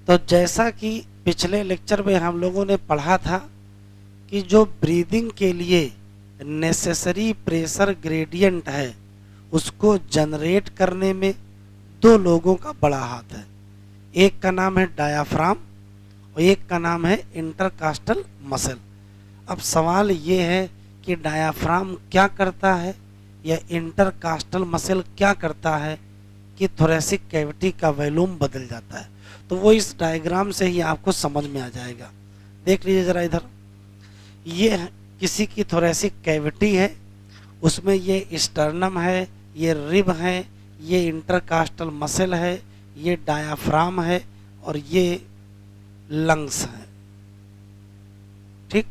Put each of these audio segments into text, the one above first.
तो जैसा कि पिछले लेक्चर में हम लोगों ने पढ़ा था कि जो ब्रीदिंग के लिए नेसेसरी प्रेशर ग्रेडियंट है उसको जनरेट करने में दो लोगों का बड़ा हाथ है। एक का नाम है डायाफ्राम और एक का नाम है इंटरकास्टल मसल। अब सवाल ये है कि डायाफ्राम क्या करता है या इंटरकास्टल मसल क्या करता है कि थोरेसिक कैविटी का वॉल्यूम बदल जाता है। तो वो इस डायग्राम से ही आपको समझ में आ जाएगा। देख लीजिए ज़रा इधर, ये किसी की थोरेसिक कैविटी है, उसमें ये स्टर्नम है, ये रिब है, ये इंटरकास्टल मसल है, ये डायाफ्राम है और ये लंग्स है। ठीक,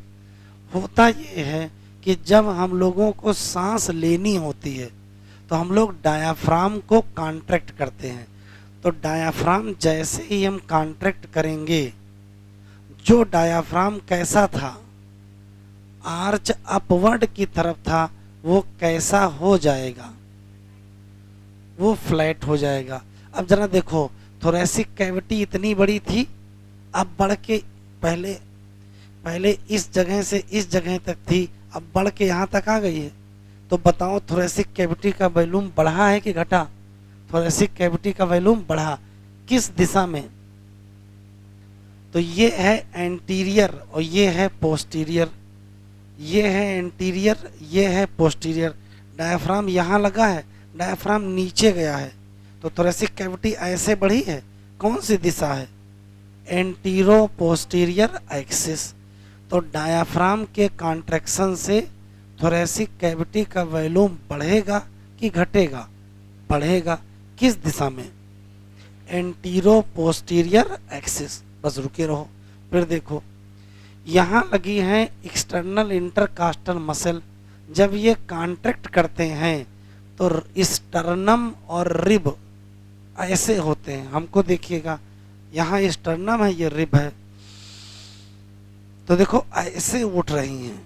होता ये है कि जब हम लोगों को सांस लेनी होती है तो हम लोग डायाफ्राम को कॉन्ट्रैक्ट करते हैं। तो डायाफ्राम जैसे ही हम कॉन्ट्रैक्ट करेंगे, जो डायाफ्राम कैसा था, आर्च अपवर्ड की तरफ था, वो कैसा हो जाएगा, वो फ्लैट हो जाएगा। अब जरा देखो, थोरेसिक कैविटी इतनी बड़ी थी, अब बढ़ के पहले इस जगह से इस जगह तक थी, अब बढ़ के यहाँ तक आ गई है। तो बताओ थोरेसिक कैविटी का वॉल्यूम बढ़ा है कि घटा? थोरेसिक कैविटी का वॉल्यूम बढ़ा। किस दिशा में? तो ये है एंटीरियर और ये है पोस्टीरियर। ये है एंटीरियर, ये है पोस्टीरियर। डायाफ्राम यहाँ लगा है, डायाफ्राम नीचे गया है, तो थोरेसिक कैविटी ऐसे बढ़ी है। कौन सी दिशा है? Antero posterior axis. तो डायाफ्राम के कॉन्ट्रैक्शन से थोरेसिक कैविटी का वॉल्यूम बढ़ेगा कि घटेगा? बढ़ेगा। किस दिशा में? Antero posterior axis. बस रुके रहो। फिर देखो, यहाँ लगी है एक्सटर्नल इंटरकास्टल मसल। जब ये कॉन्ट्रैक्ट करते हैं तो स्टर्नम और रिब ऐसे होते हैं। हमको देखिएगा, यहाँ स्टर्नम है, ये रिब है, तो देखो ऐसे उठ रही हैं।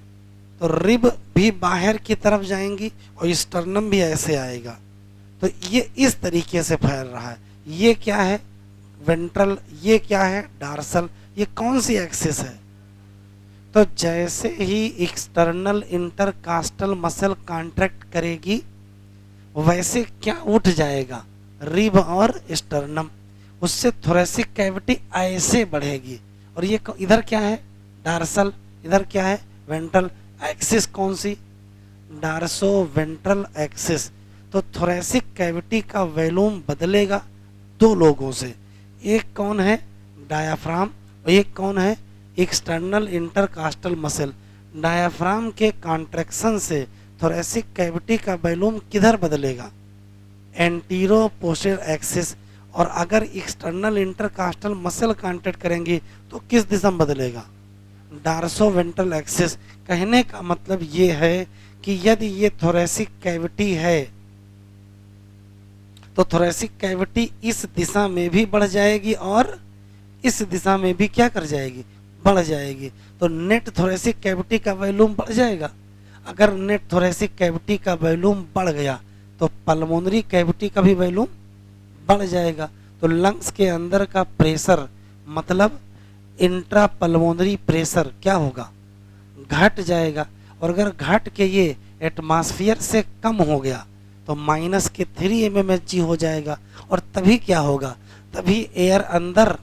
तो रिब भी बाहर की तरफ जाएंगी और स्टर्नम भी ऐसे आएगा। तो ये इस तरीके से फैल रहा है। ये क्या है? वेंट्रल। ये क्या है? डार्सल। ये कौन सी एक्सिस है? तो जैसे ही एक्सटर्नल इंटरकास्टल मसल कॉन्ट्रैक्ट करेगी, वैसे क्या उठ जाएगा? रिब और स्टर्नम। उससे थोरेसिक कैविटी ऐसे बढ़ेगी। और ये इधर क्या है? डार्सल। इधर क्या है? वेंट्रल। एक्सिस कौन सी? डार्सो वेंट्रल एक्सिस। तो थोरेसिक कैविटी का वॉल्यूम बदलेगा दो लोगों से। एक कौन है? डायाफ्राम और एक कौन है? External intercostal muscle. डायाफ्राम के कॉन्ट्रैक्शन से थोरेसिक कैविटी का वॉल्यूम किधर बदलेगा? Antero posterior axis. और अगर एक्सटर्नल इंटरकास्टल मसल कॉन्ट्रैक्ट करेंगी तो किस दिशा में बदलेगा? डार्सो वेंट्रल एक्सिस। कहने का मतलब ये है कि यदि ये थोरेसिक कैविटी है तो थोरेसिक कैविटी इस दिशा में भी बढ़ जाएगी और इस दिशा में भी क्या कर जाएगी? बढ़ जाएगी। तो नेट थोरेसिक कैविटी का वॉल्यूम बढ़ जाएगा। अगर नेट थोरेसिक कैविटी का वॉल्यूम बढ़ गया तो पल्मोनरी कैविटी का भी वॉल्यूम बढ़ जाएगा। तो लंग्स के अंदर का प्रेशर, मतलब इंट्रा पल्मोनरी प्रेशर क्या होगा? घट जाएगा। और अगर घट के ये एटमॉस्फेयर से कम हो गया तो -3 mmHg हो जाएगा। और तभी क्या होगा? तभी एयर अंदर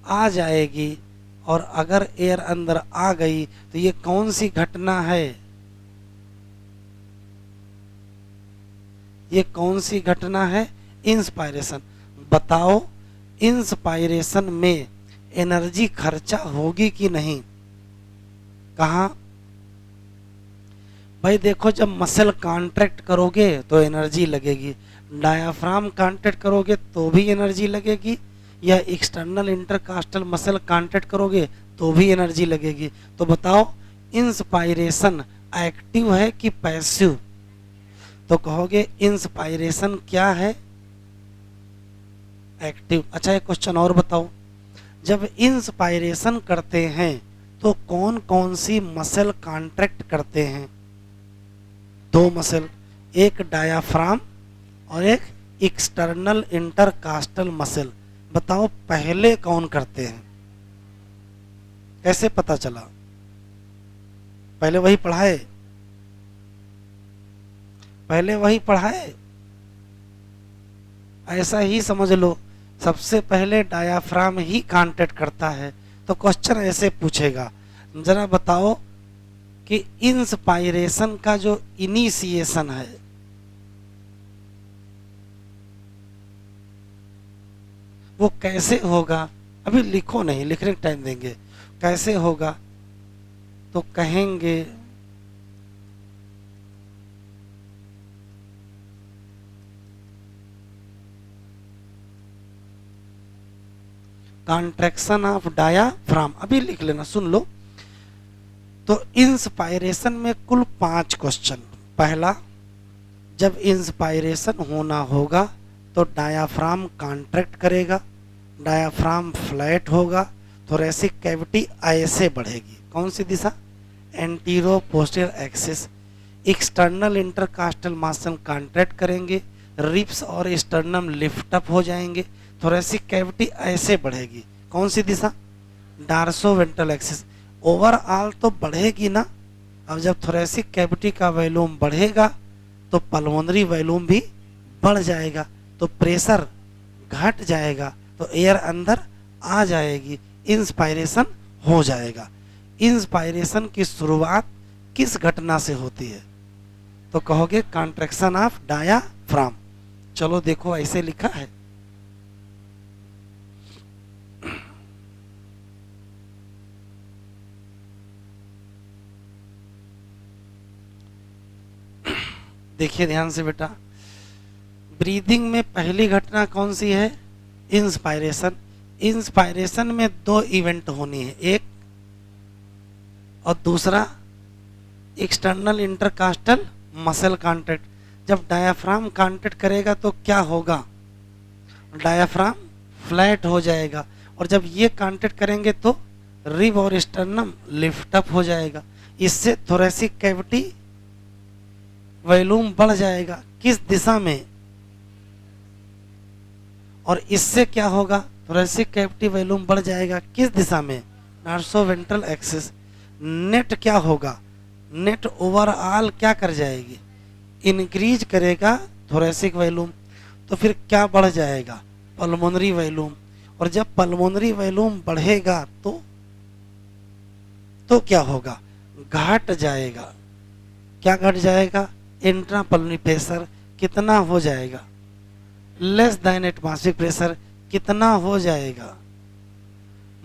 आ जाएगी। और अगर एयर अंदर आ गई तो ये कौन सी घटना है? ये कौन सी घटना है? इंस्पायरेशन। बताओ, इंस्पायरेशन में एनर्जी खर्चा होगी कि नहीं? कहाँ? भाई देखो, जब मसल कॉन्ट्रैक्ट करोगे तो एनर्जी लगेगी, डायाफ्राम कॉन्ट्रैक्ट करोगे तो भी एनर्जी लगेगी, या एक्सटर्नल इंटरकास्टल मसल कॉन्ट्रैक्ट करोगे तो भी एनर्जी लगेगी। तो बताओ, इंस्पायरेशन एक्टिव है कि पैसिव? तो कहोगे इंस्पायरेशन क्या है? एक्टिव। अच्छा, एक क्वेश्चन और बताओ, जब इंस्पायरेशन करते हैं तो कौन कौन सी मसल कॉन्ट्रैक्ट करते हैं? दो मसल, एक डायाफ्राम और एक एक्सटर्नल इंटरकास्टल मसल। बताओ पहले कौन करते हैं? कैसे पता चला? पहले वही पढ़ाए? पहले वही पढ़ाए? ऐसा ही समझ लो, सबसे पहले डायाफ्राम ही कांटेक्ट करता है। तो क्वेश्चन ऐसे पूछेगा, जरा बताओ कि इंस्पायरेशन का जो इनिशिएशन है, वो कैसे होगा? अभी लिखो नहीं, लिखने का टाइम देंगे। कैसे होगा? तो कहेंगे कॉन्ट्रैक्शन ऑफ डायाफ्राम। अभी लिख लेना, सुन लो। तो इंस्पायरेशन में कुल 5 क्वेश्चन। पहला, जब इंस्पायरेशन होना होगा तो डायाफ्राम कॉन्ट्रैक्ट करेगा, डायाफ्राम फ्लैट होगा, थोरेसिक कैविटी ऐसे बढ़ेगी। कौन सी दिशा? Antero posterior axis. External intercostal muscle contract करेंगे, रिब्स और स्टर्नम लिफ्ट अप हो जाएंगे, थोरेसिक कैविटी ऐसे बढ़ेगी। कौन सी दिशा? Dorso ventral axis. ओवरऑल तो बढ़ेगी ना। अब जब थोरेसिक कैविटी का वॉल्यूम बढ़ेगा तो पल्मोनरी वॉल्यूम भी बढ़ जाएगा, तो प्रेशर घट जाएगा, तो एयर अंदर आ जाएगी, इंस्पायरेशन हो जाएगा। इंस्पायरेशन की शुरुआत किस घटना से होती है? तो कहोगे कॉन्ट्रैक्शन ऑफ डायाफ्राम। चलो देखो, ऐसे लिखा है। देखिए ध्यान से बेटा, ब्रीदिंग में पहली घटना कौन सी है? इंस्पायरेशन। इंस्पायरेशन में 2 इवेंट होनी है, एक और दूसरा एक्सटर्नल इंटरकास्टल मसल कॉन्ट्रैक्ट। जब डायाफ्राम कॉन्ट्रैक्ट करेगा तो क्या होगा? डायाफ्राम फ्लैट हो जाएगा, और जब ये कॉन्ट्रैक्ट करेंगे तो रिब और स्टर्नम लिफ्ट अप हो जाएगा। इससे थोरेसिक कैविटी वॉल्यूम बढ़ जाएगा। किस दिशा में? और इससे क्या होगा? थोरेसिक कैविटी वॉल्यूम बढ़ जाएगा किस दिशा में? डार्सो वेंट्रल एक्सिस। नेट क्या होगा? नेट ओवरऑल क्या कर जाएगी? इंक्रीज करेगा थोरेसिक वॉल्यूम। तो फिर क्या बढ़ जाएगा? Pulmonary volume. और जब पल्मोनरी वॉल्यूम बढ़ेगा तो क्या होगा? घट जाएगा। क्या घट जाएगा? इंट्रा पल्मोनरी प्रेशर कितना हो जाएगा? लेस देन एटमॉस्फेरिक प्रेशर कितना हो जाएगा?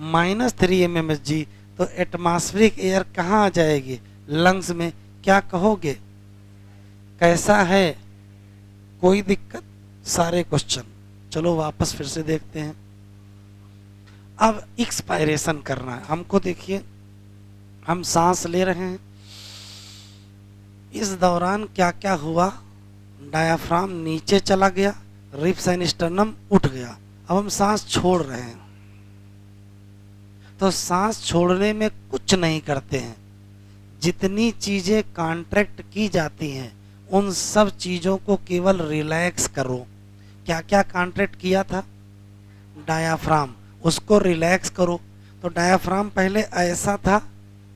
-3 mmHg। तो एटमॉस्फेरिक एयर कहाँ आ जाएगी? लंग्स में। क्या कहोगे? कैसा है? कोई दिक्कत? सारे क्वेश्चन। चलो वापस फिर से देखते हैं। अब एक्सपायरेशन करना है हमको। देखिए, हम सांस ले रहे हैं, इस दौरान क्या क्या हुआ? डायाफ्राम नीचे चला गया, रिब्स एंड स्टर्नम उठ गया। अब हम सांस छोड़ रहे हैं, तो सांस छोड़ने में कुछ नहीं करते हैं। जितनी चीजें कॉन्ट्रैक्ट की जाती हैं उन सब चीजों को केवल रिलैक्स करो। क्या क्या कॉन्ट्रैक्ट किया था? डायाफ्राम, उसको रिलैक्स करो। तो डायाफ्राम पहले ऐसा था,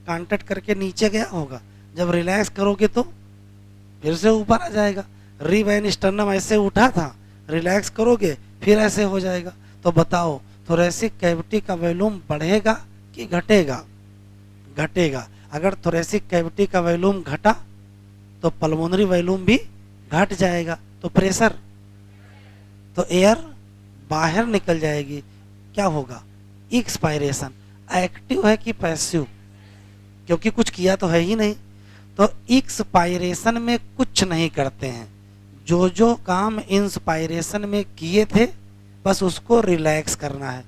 कॉन्ट्रैक्ट करके नीचे गया होगा, जब रिलैक्स करोगे तो फिर से ऊपर आ जाएगा। रिब एंड स्टर्नम ऐसे उठा था, रिलैक्स करोगे फिर ऐसे हो जाएगा। तो बताओ थोरेसिक कैविटी का वॉल्यूम बढ़ेगा कि घटेगा? घटेगा। अगर थोरेसिक कैविटी का वॉल्यूम घटा तो पल्मोनरी वॉल्यूम भी घट जाएगा, तो प्रेशर, तो एयर बाहर निकल जाएगी। क्या होगा? एक्सपायरेशन। एक्टिव है कि पैसिव? क्योंकि कुछ किया तो है ही नहीं। तो एक्सपायरेशन में कुछ नहीं करते हैं, जो जो काम इंस्पायरेशन में किए थे बस उसको रिलैक्स करना है।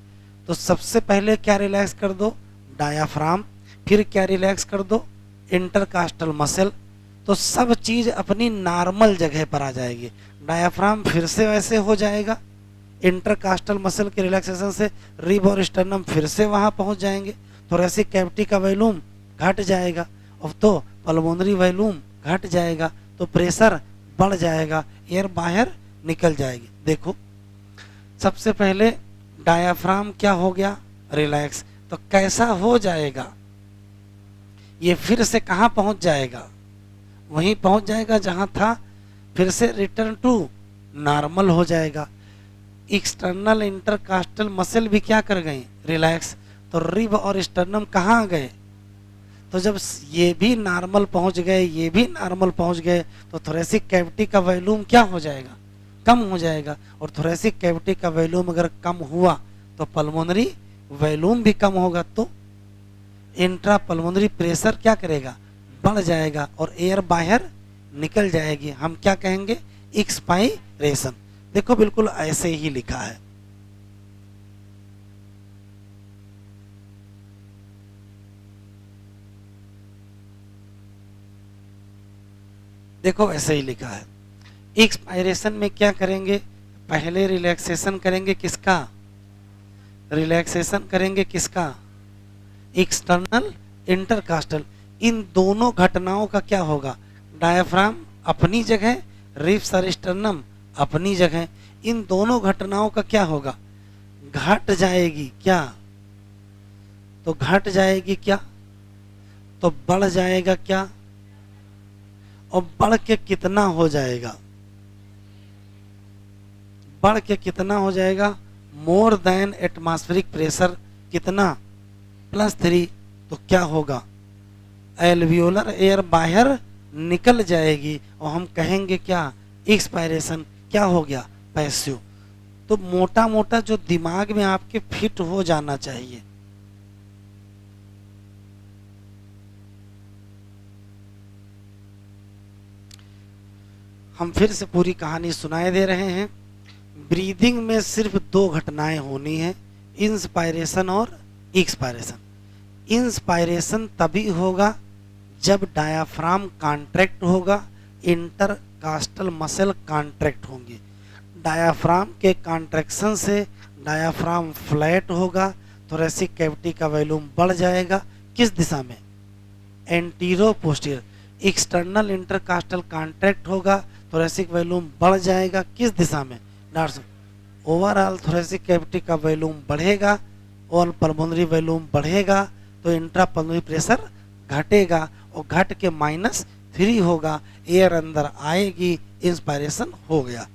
तो सबसे पहले क्या रिलैक्स कर दो? डायाफ्राम। फिर क्या रिलैक्स कर दो? Intercostal muscle. तो सब चीज अपनी नॉर्मल जगह पर आ जाएगी। डायाफ्राम फिर से वैसे हो जाएगा, इंटरकास्टल मसल के रिलैक्सेशन से रिब और स्टर्नम फिर से वहां पहुंच जाएंगे, थोरेसिक कैविटी का वॉल्यूम घट जाएगा, और तो पल्मोनरी वॉल्यूम घट जाएगा, तो प्रेशर बढ़ जाएगा, एयर बाहर निकल जाएगी। देखो, सबसे पहले डायाफ्राम क्या हो गया, रिलैक्स। तो कैसा हो जाएगा, ये फिर से कहाँ पहुंच जाएगा, वहीं पहुंच जाएगा जहां था, फिर से रिटर्न टू नॉर्मल हो जाएगा। एक्सटर्नल इंटरकास्टल मसल भी क्या कर गए, रिलैक्स। तो रिब और स्टर्नम कहाँ आ गए, तो जब ये भी नॉर्मल पहुंच गए, ये भी नॉर्मल पहुंच गए, तो थोरेसिक कैविटी का वॉल्यूम क्या हो जाएगा, कम हो जाएगा। और थोरेसिक कैविटी का वॉल्यूम अगर कम हुआ तो पल्मोनरी वॉल्यूम भी कम होगा, तो इंट्रा पल्मोनरी प्रेशर क्या करेगा, बढ़ जाएगा और एयर बाहर निकल जाएगी। हम क्या कहेंगे, एक्सपायरेशन। देखो बिल्कुल ऐसे ही लिखा है। देखो ऐसे ही लिखा है। एक्सपायरेशन में क्या करेंगे, पहले रिलैक्सेशन करेंगे किसका, रिलैक्सेशन करेंगे किसका, एक्सटर्नल इंटरकास्टल। इन दोनों घटनाओं का क्या होगा, डायाफ्राम अपनी जगह, रिब्स और स्टर्नम अपनी जगह, इन दोनों घटनाओं का क्या होगा, घट जाएगी क्या, तो घट जाएगी क्या, तो बढ़ जाएगा क्या, और बढ़ के कितना हो जाएगा, बढ़ के कितना हो जाएगा, मोर देन एटमॉस्फेरिक प्रेशर कितना, +3। तो क्या होगा, एल्वियोलर एयर बाहर निकल जाएगी और हम कहेंगे क्या, एक्सपायरेशन। क्या हो गया, पैसिव। तो मोटा मोटा जो दिमाग में आपके फिट हो जाना चाहिए। हम फिर से पूरी कहानी सुनाए दे रहे हैं। ब्रीदिंग में सिर्फ दो घटनाएं होनी है, इंस्पायरेशन और एक्सपायरेशन। इंस्पायरेशन तभी होगा जब डायाफ्राम कॉन्ट्रैक्ट होगा, इंटरकास्टल मसल कॉन्ट्रैक्ट होंगे। डायाफ्राम के कॉन्ट्रैक्शन से डायाफ्राम फ्लैट होगा, थोरेसिक कैविटी का वॉल्यूम बढ़ जाएगा, किस दिशा में, antero posterior. External intercostal contract होगा, थोरेसिक वॉल्यूम बढ़ जाएगा, किस दिशा में, डॉर्सल। ओवरऑल थोरेसिक कैविटी का वॉल्यूम बढ़ेगा और पल्मोनरी वॉल्यूम बढ़ेगा, तो इंट्रा पल्मोनरी प्रेशर घटेगा और घट के -3 होगा, एयर अंदर आएगी, इंस्पायरेशन हो गया।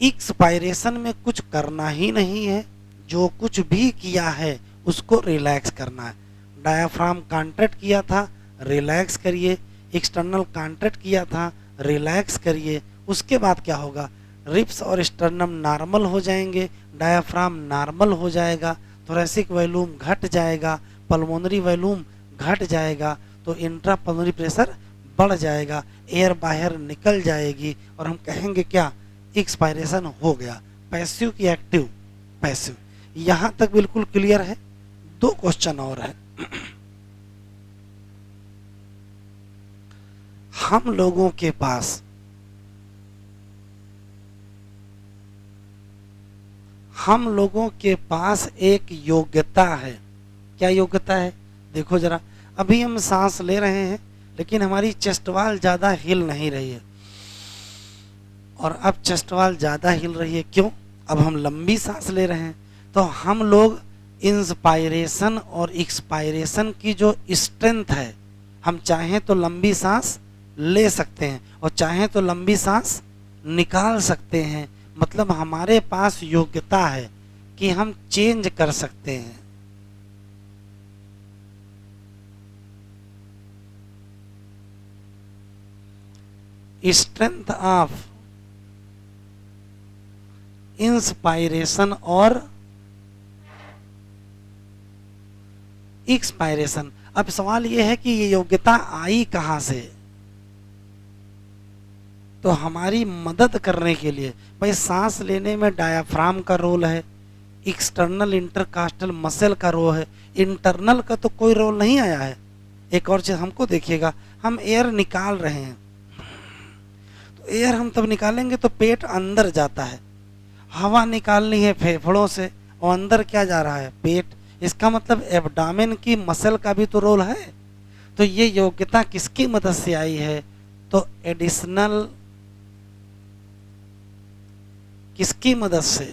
एक्सपायरेशन में कुछ करना ही नहीं है, जो कुछ भी किया है उसको रिलैक्स करना है। डायाफ्राम कॉन्ट्रैक्ट किया था, रिलैक्स करिए, एक्सटर्नल कॉन्ट्रैक्ट किया था, रिलैक्स करिए। उसके बाद क्या होगा, रिब्स और स्टर्नम नॉर्मल हो जाएंगे, डायाफ्राम नॉर्मल हो जाएगा, थोरेसिक वॉल्यूम घट जाएगा, पल्मोनरी वॉल्यूम घट जाएगा, तो इंट्रा पल्मोनरी प्रेशर बढ़ जाएगा, एयर बाहर निकल जाएगी और हम कहेंगे क्या, एक्सपायरेशन हो गया। पैसिव की एक्टिव, पैसिव। यहां तक बिल्कुल क्लियर है। दो क्वेश्चन और है। हम लोगों के पास एक योग्यता है। क्या योग्यता है, देखो जरा। अभी हम सांस ले रहे हैं लेकिन हमारी चेस्ट वाल ज्यादा हिल नहीं रही है, और अब चेस्ट वाल ज्यादा हिल रही है, क्यों, अब हम लंबी सांस ले रहे हैं। तो हम लोग इंस्पायरेशन और एक्सपायरेशन की जो स्ट्रेंथ है, हम चाहें तो लंबी सांस ले सकते हैं और चाहें तो लंबी सांस निकाल सकते हैं। मतलब हमारे पास योग्यता है कि हम चेंज कर सकते हैं। स्ट्रेंथ ऑफ इंस्पायरेशन और एक्सपायरेशन। अब सवाल यह है कि ये योग्यता आई कहां से, तो हमारी मदद करने के लिए, भाई सांस लेने में डायाफ्राम का रोल है, एक्सटर्नल इंटरकास्टल मसल का रोल है, इंटरनल का तो कोई रोल नहीं आया है। एक और चीज हमको देखिएगा, हम एयर निकाल रहे हैं, तो एयर हम तब निकालेंगे तो पेट अंदर जाता है, हवा निकालनी है फेफड़ों से और अंदर क्या जा रहा है, पेट। इसका मतलब एब्डामेन की मसल का भी तो रोल है। तो ये योग्यता किसकी मदद से आई है, तो एडिशनल किसकी मदद से,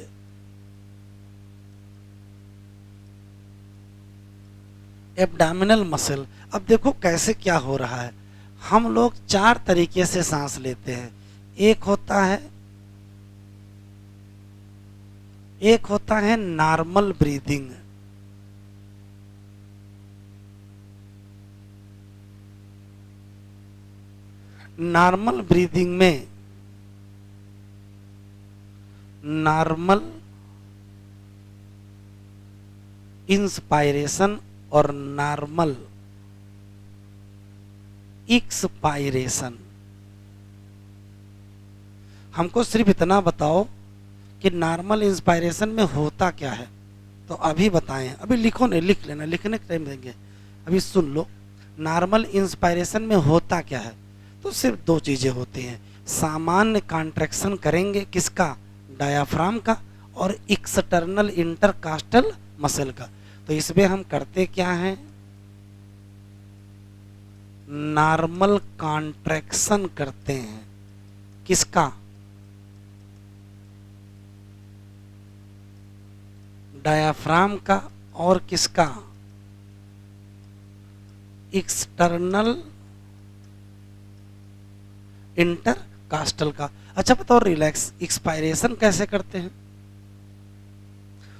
एब्डामिनल मसल। अब देखो कैसे क्या हो रहा है। हम लोग 4 तरीके से सांस लेते हैं। एक होता है नॉर्मल ब्रीदिंग। नॉर्मल ब्रीदिंग में नॉर्मल इंस्पायरेशन और नॉर्मल एक्सपायरेशन। हमको सिर्फ इतना बताओ कि नॉर्मल इंस्पायरेशन में होता क्या है, तो अभी बताएं। अभी लिखो नहीं, लिख लेना, लिखने का टाइम देंगे। अभी सुन लो, नॉर्मल इंस्पायरेशन में होता क्या है। तो सिर्फ 2 चीजें होती हैं। सामान्य कॉन्ट्रैक्शन करेंगे किसका, डायाफ्राम का, और एक्सटर्नल इंटरकास्टल मसल का। तो इसमें हम करते क्या हैं, नॉर्मल कॉन्ट्रैक्शन करते हैं किसका, डायाफ्राम का, और किसका, एक्सटर्नल इंटरकास्टल का। अच्छा बताओ, रिलैक्स एक्सपायरेशन कैसे करते हैं।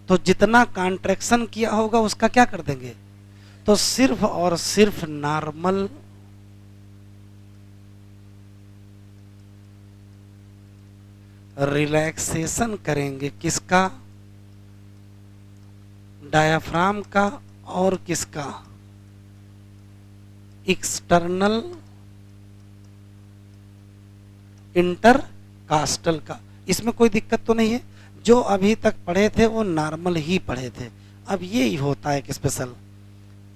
तो जितना कॉन्ट्रैक्शन किया होगा उसका क्या कर देंगे, तो सिर्फ और सिर्फ नॉर्मल रिलैक्सेशन करेंगे किसका, डायाफ्राम का, और किसका, एक्सटर्नल इंटरकास्टल का। इसमें कोई दिक्कत तो नहीं है। जो अभी तक पढ़े थे वो नॉर्मल ही पढ़े थे। अब ये ही होता है कि स्पेशल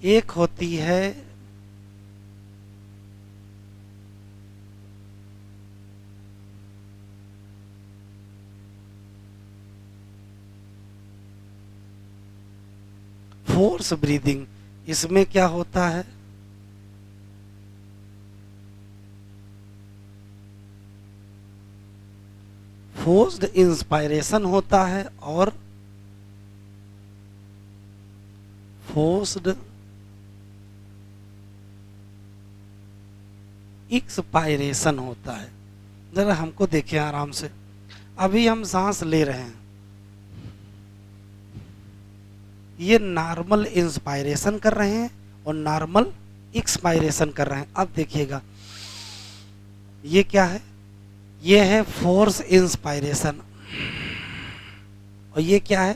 एक होती है फोर्स ब्रीदिंग। इसमें क्या होता है, फोर्स्ड इंस्पायरेशन होता है और फोर्स्ड एक्सपायरेशन होता है। जरा हमको देखिए आराम से। अभी हम सांस ले रहे हैं, ये नॉर्मल इंस्पायरेशन कर रहे हैं और नॉर्मल एक्सपायरेशन कर रहे हैं। अब देखिएगा ये क्या है, ये है फोर्स इंस्पायरेशन, और ये क्या है,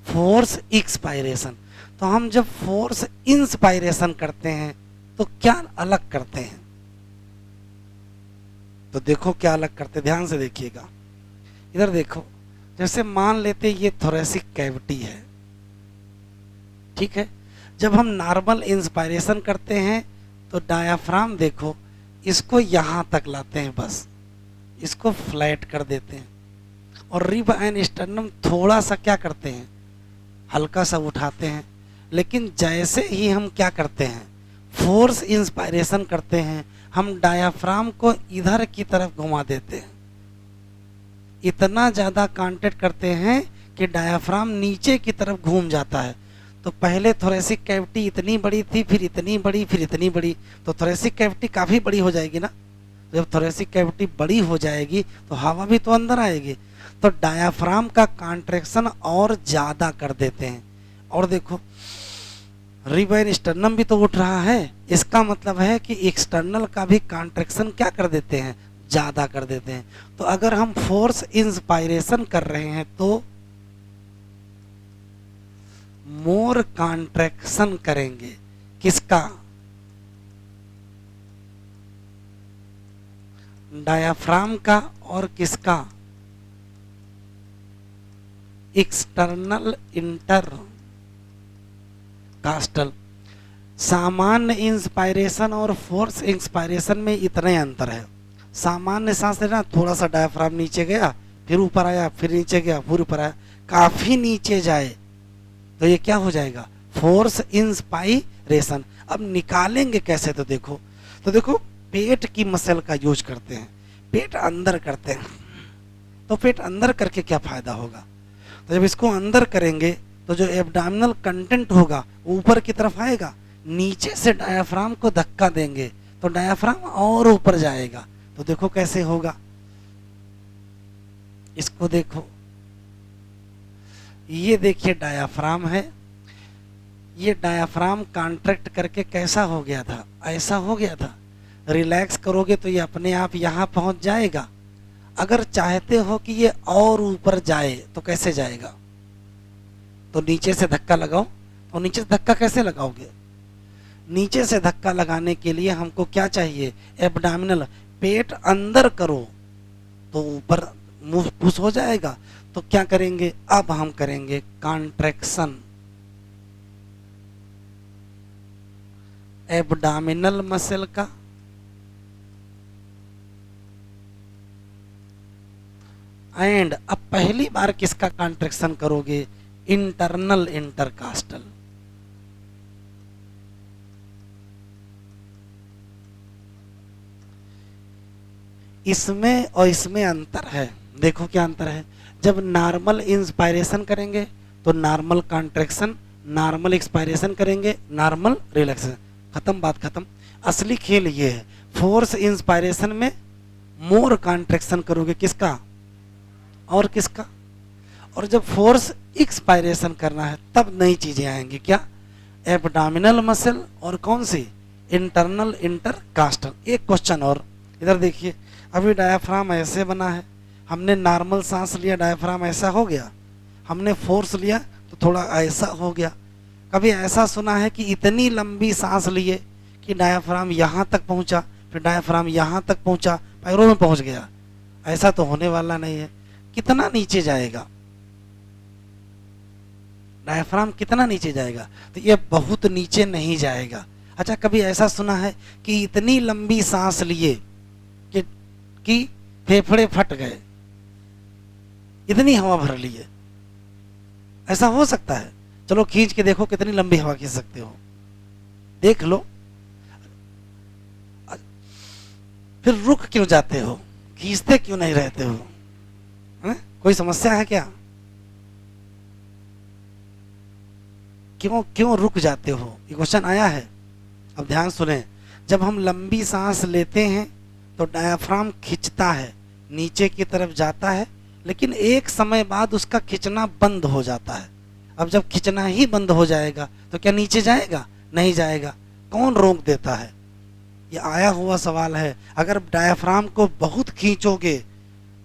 फोर्स एक्सपायरेशन। तो हम जब फोर्स इंस्पायरेशन करते हैं तो क्या अलग करते हैं, तो देखो क्या अलग करते, ध्यान से देखिएगा। इधर देखो, जैसे मान लेते ये थोरेसिक कैविटी है, ठीक है। जब हम नॉर्मल इंस्पायरेशन करते हैं तो डायाफ्राम देखो, इसको यहां तक लाते हैं, बस इसको फ्लैट कर देते हैं, और रिब एंड स्टर्नम थोड़ा सा क्या करते हैं, हल्का सा उठाते हैं। लेकिन जैसे ही हम क्या करते हैं, फोर्स इंस्पायरेशन करते हैं, हम डायाफ्राम को इधर की तरफ घुमा देते हैं। इतना ज़्यादा कांटेक्ट करते हैं कि डायाफ्राम नीचे की तरफ घूम जाता है। तो पहले थोरेसिक कैविटी इतनी बड़ी थी, फिर इतनी बड़ी, फिर इतनी बड़ी, तो थोरेसिक कैविटी काफ़ी बड़ी हो जाएगी ना। जब थोरेसिक कैविटी बड़ी हो जाएगी तो हवा भी तो अंदर आएगी, तो डायाफ्राम का कॉन्ट्रैक्शन और ज़्यादा कर देते हैं। और देखो रिब एंड स्टर्नम भी तो उठ रहा है, इसका मतलब है कि एक्सटर्नल का भी कॉन्ट्रैक्शन क्या कर देते हैं, ज़्यादा कर देते हैं। तो अगर हम फोर्स इंस्पायरेशन कर रहे हैं तो मोर कॉन्ट्रैक्शन करेंगे किसका, डायाफ्राम का, और किसका, एक्सटर्नल इंटरकास्टल। सामान्य इंस्पायरेशन और फोर्स इंस्पायरेशन में इतने अंतर है। सामान्य सांस लेना, थोड़ा सा डायाफ्राम नीचे गया, फिर ऊपर आया, फिर नीचे गया, फिर ऊपर आया, काफी नीचे जाए तो ये क्या हो जाएगा, फोर्स इंस्पायरेशन। अब निकालेंगे कैसे, तो देखो पेट की मसल का यूज करते हैं, पेट अंदर करते हैं। तो पेट अंदर करके क्या फायदा होगा, तो जब इसको अंदर करेंगे तो जो एब्डोमिनल कंटेंट होगा वो ऊपर की तरफ आएगा, नीचे से डायाफ्राम को धक्का देंगे तो डायाफ्राम और ऊपर जाएगा। तो देखो कैसे होगा, इसको देखो, ये देखिए डायाफ्राम है, ये डायाफ्राम कॉन्ट्रैक्ट करके कैसा हो गया था, ऐसा हो गया था। रिलैक्स करोगे तो ये अपने आप यहाँ पहुंच जाएगा। अगर चाहते हो कि ये और ऊपर जाए तो कैसे जाएगा, तो नीचे से धक्का लगाओ। और नीचे से धक्का कैसे लगाओगे, नीचे से धक्का लगाने के लिए हमको क्या चाहिए, एब्डोमिनल, पेट अंदर करो तो ऊपर मुंह पुश हो जाएगा। तो क्या करेंगे, अब हम करेंगे कॉन्ट्रैक्शन एब्डोमिनल मसल का, एंड अब पहली बार किसका कॉन्ट्रैक्शन करोगे, इंटरनल इंटरकास्टल। इसमें और इसमें अंतर है, देखो क्या अंतर है। जब नॉर्मल इंस्पायरेशन करेंगे तो नॉर्मल कॉन्ट्रैक्शन, नॉर्मल एक्सपायरेशन करेंगे नॉर्मल रिलैक्सेशन, खत्म, बात खत्म। असली खेल ये है, फोर्स इंस्पायरेशन में मोर कॉन्ट्रैक्शन करोगे किसका और किसका, और जब फोर्स एक्सपायरेशन करना है तब नई चीजें आएंगी, क्या, एब्डोमिनल मसल और कौन सी, इंटरनल इंटरकास्टल। एक क्वेश्चन और, इधर देखिए, अभी डायाफ्राम ऐसे बना है, हमने नॉर्मल सांस लिया डायाफ्राम ऐसा हो गया, हमने फोर्स लिया तो थोड़ा ऐसा हो गया। कभी ऐसा सुना है कि इतनी लंबी सांस लिए कि डायाफ्राम यहाँ तक पहुँचा, फिर डायाफ्राम यहाँ तक पहुँचा, पैरों में पहुँच गया, ऐसा तो होने वाला नहीं है। कितना नीचे जाएगा डायाफ्राम, कितना नीचे जाएगा, तो ये बहुत नीचे नहीं जाएगा। अच्छा, कभी ऐसा सुना है कि इतनी लंबी सांस लिए कि फेफड़े फट गए, इतनी हवा भर लिए, ऐसा हो सकता है? चलो खींच के देखो कितनी लंबी हवा खींच सकते हो, देख लो। फिर रुक क्यों जाते हो, खींचते क्यों नहीं रहते हो, है? कोई समस्या है क्या, क्यों क्यों रुक जाते हो, ये क्वेश्चन आया है। अब ध्यान सुने, जब हम लंबी सांस लेते हैं तो डायाफ्राम खिंचता है, नीचे की तरफ जाता है, लेकिन एक समय बाद उसका खिंचना बंद हो जाता है। अब जब खिंचना ही बंद हो जाएगा तो क्या नीचे जाएगा, नहीं जाएगा। कौन रोक देता है, ये आया हुआ सवाल है। अगर डायाफ्राम को बहुत खींचोगे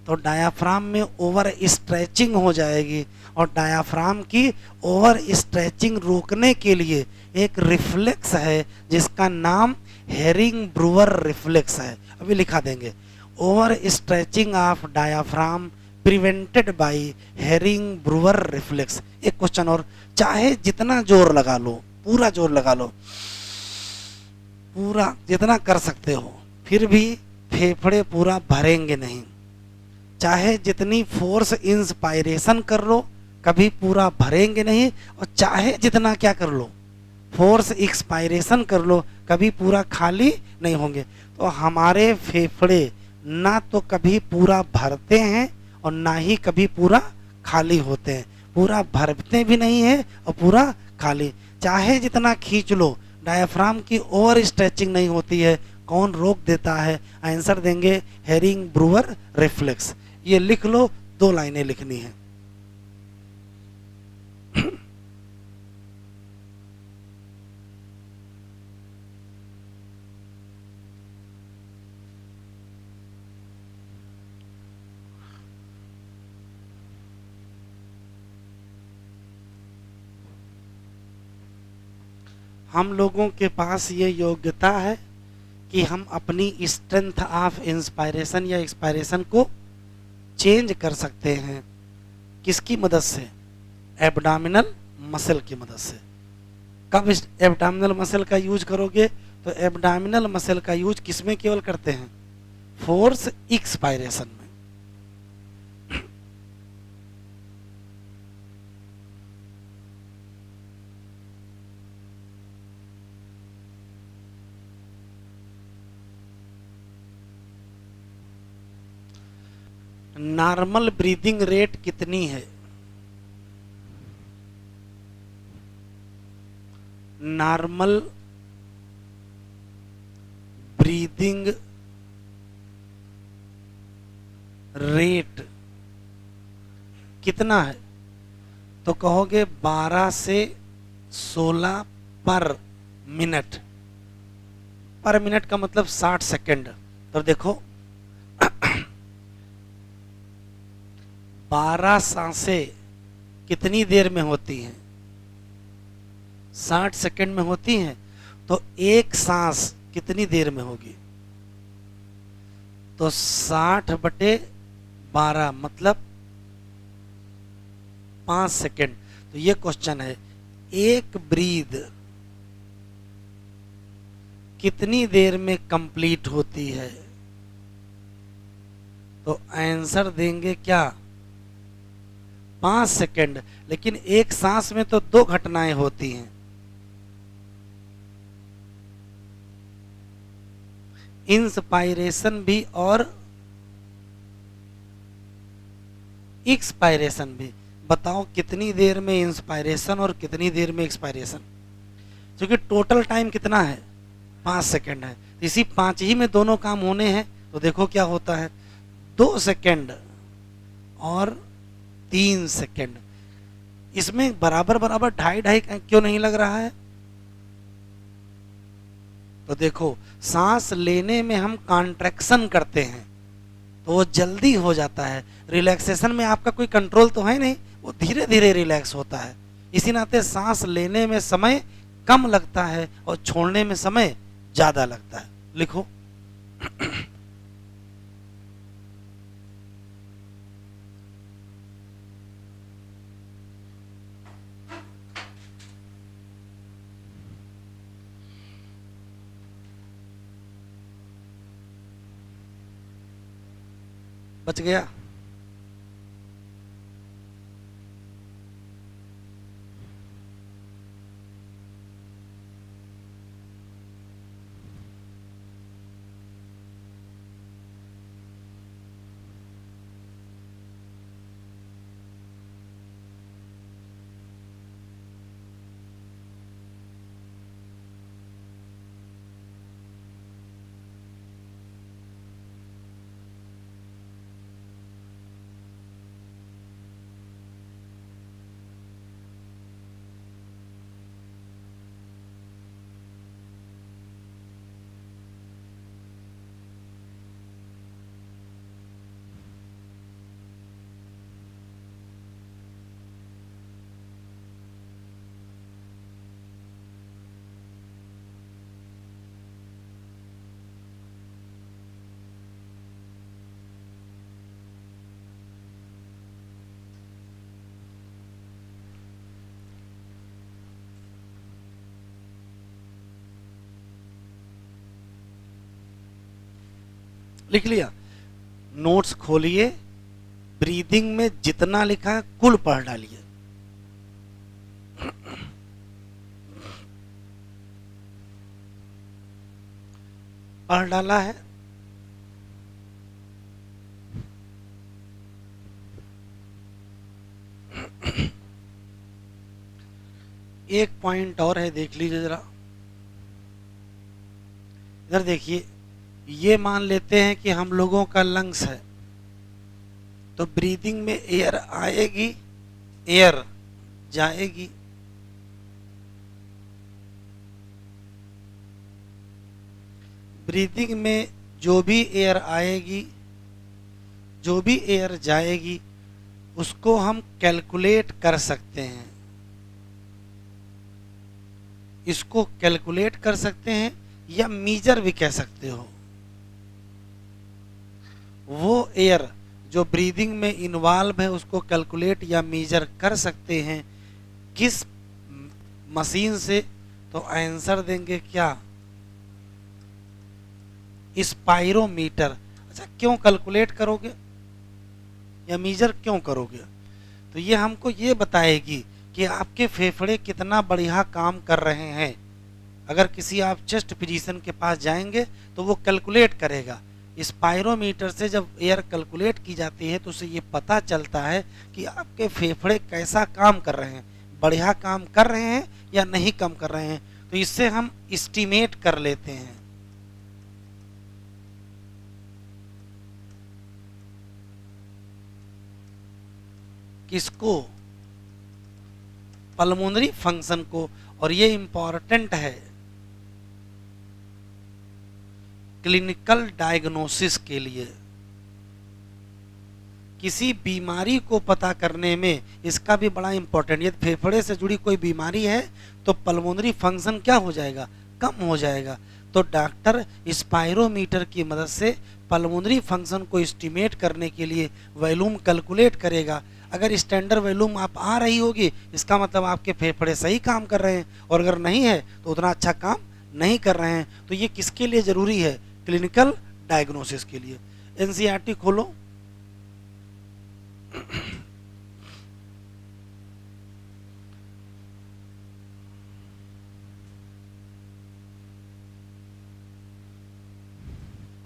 तो डायाफ्राम में ओवर स्ट्रेचिंग हो जाएगी, और डायाफ्राम की ओवर स्ट्रेचिंग रोकने के लिए एक रिफ्लेक्स है जिसका नाम हेरिंग ब्रूअर रिफ्लेक्स है, अभी लिखा देंगे। Over stretching of diaphragm prevented by herring Breuer reflex. एक क्वेश्चन और, चाहे जितना जोर लगा लो, पूरा जोर लगा लो, पूरा जितना कर सकते हो, फिर भी फेफड़े पूरा भरेंगे नहीं। चाहे जितनी फोर्स इंस्पायरेशन कर लो, कभी पूरा भरेंगे नहीं, और चाहे जितना क्या कर लो, फोर्स एक्सपायरेशन कर लो, कभी पूरा खाली नहीं होंगे। तो हमारे फेफड़े ना तो कभी पूरा भरते हैं और ना ही कभी पूरा खाली होते हैं, पूरा भरते भी नहीं है और पूरा खाली। चाहे जितना खींच लो, डायाफ्राम की ओवर स्ट्रेचिंग नहीं होती है। कौन रोक देता है, आंसर देंगे हेरिंग ब्रूअर रिफ्लेक्स। ये लिख लो, 2 लाइनें लिखनी है। हम लोगों के पास ये योग्यता है कि हम अपनी स्ट्रेंथ ऑफ इंस्पायरेशन या एक्सपायरेशन को चेंज कर सकते हैं। किसकी मदद से, एब्डोमिनल मसल की मदद से। कब एब्डोमिनल मसल का यूज करोगे, तो एब्डोमिनल मसल का यूज किसमें केवल करते हैं, फोर्स एक्सपायरेशन में। नॉर्मल ब्रीदिंग रेट कितनी है, नॉर्मल ब्रीदिंग रेट कितना है, तो कहोगे 12 से 16 पर मिनट। पर मिनट का मतलब 60 सेकंड। तो देखो 12 सांसें कितनी देर में होती हैं, 60 सेकंड में होती हैं। तो एक सांस कितनी देर में होगी, तो 60/12 मतलब 5 सेकंड। तो ये क्वेश्चन है, एक ब्रीद कितनी देर में कंप्लीट होती है, तो आंसर देंगे क्या, 5 सेकंड। लेकिन एक सांस में तो 2 घटनाएं होती हैं, इंस्पायरेशन भी और एक्सपायरेशन भी। बताओ कितनी देर में इंस्पायरेशन और कितनी देर में एक्सपायरेशन, क्योंकि टोटल टाइम कितना है, 5 सेकंड है। इसी 5 ही में दोनों काम होने हैं। तो देखो क्या होता है, 2 सेकंड और 3 सेकंड। इसमें बराबर बराबर 2.5 क्यों नहीं लग रहा है, तो देखो सांस लेने में हम कॉन्ट्रैक्शन करते हैं तो वो जल्दी हो जाता है, रिलैक्सेशन में आपका कोई कंट्रोल तो है नहीं, वो धीरे धीरे रिलैक्स होता है। इसी नाते सांस लेने में समय कम लगता है और छोड़ने में समय ज्यादा लगता है। लिखो बच गया। लिख लिया, नोट्स खोलिए, ब्रीदिंग में जितना लिखा है कुल पढ़ डालिए। पढ़ डाला है, एक पॉइंट और है, देख लीजिए जरा। इधर देखिए, ये मान लेते हैं कि हम लोगों का लंग्स है, तो ब्रीदिंग में एयर आएगी, एयर जाएगी। ब्रीदिंग में जो भी एयर आएगी, जो भी एयर जाएगी, उसको हम कैलकुलेट कर सकते हैं। इसको कैलकुलेट कर सकते हैं या मीजर भी कह सकते हो। वो एयर जो ब्रीदिंग में इन्वॉल्व है उसको कैलकुलेट या मीजर कर सकते हैं। किस मशीन से, तो आंसर देंगे क्या, स्पायरोमीटर। अच्छा, क्यों कैलकुलेट करोगे या मीजर क्यों करोगे, तो ये हमको ये बताएगी कि आपके फेफड़े कितना बढ़िया काम कर रहे हैं। अगर किसी आप चेस्ट फिजिशियन के पास जाएंगे तो वो कैलकुलेट करेगा। स्पायरोमीटर से जब एयर कैलकुलेट की जाती है तो उसे ये पता चलता है कि आपके फेफड़े कैसा काम कर रहे हैं, बढ़िया काम कर रहे हैं या नहीं कम कर रहे हैं। तो इससे हम एस्टिमेट कर लेते हैं। किसको, पल्मोनरी फंक्शन को। और ये इंपॉर्टेंट है क्लिनिकल डायग्नोसिस के लिए, किसी बीमारी को पता करने में इसका भी बड़ा इंपॉर्टेंट। यदि फेफड़े से जुड़ी कोई बीमारी है तो पल्मोनरी फंक्शन क्या हो जाएगा, कम हो जाएगा। तो डॉक्टर स्पायरोमीटर की मदद से पल्मोनरी फंक्शन को एस्टिमेट करने के लिए वॉल्यूम कैलकुलेट करेगा। अगर स्टैंडर्ड वॉल्यूम आप आ रही होगी इसका मतलब आपके फेफड़े सही काम कर रहे हैं, और अगर नहीं है तो उतना अच्छा काम नहीं कर रहे हैं। तो ये किसके लिए ज़रूरी है, क्लिनिकल डायग्नोसिस के लिए। एनसीईआरटी खोलो।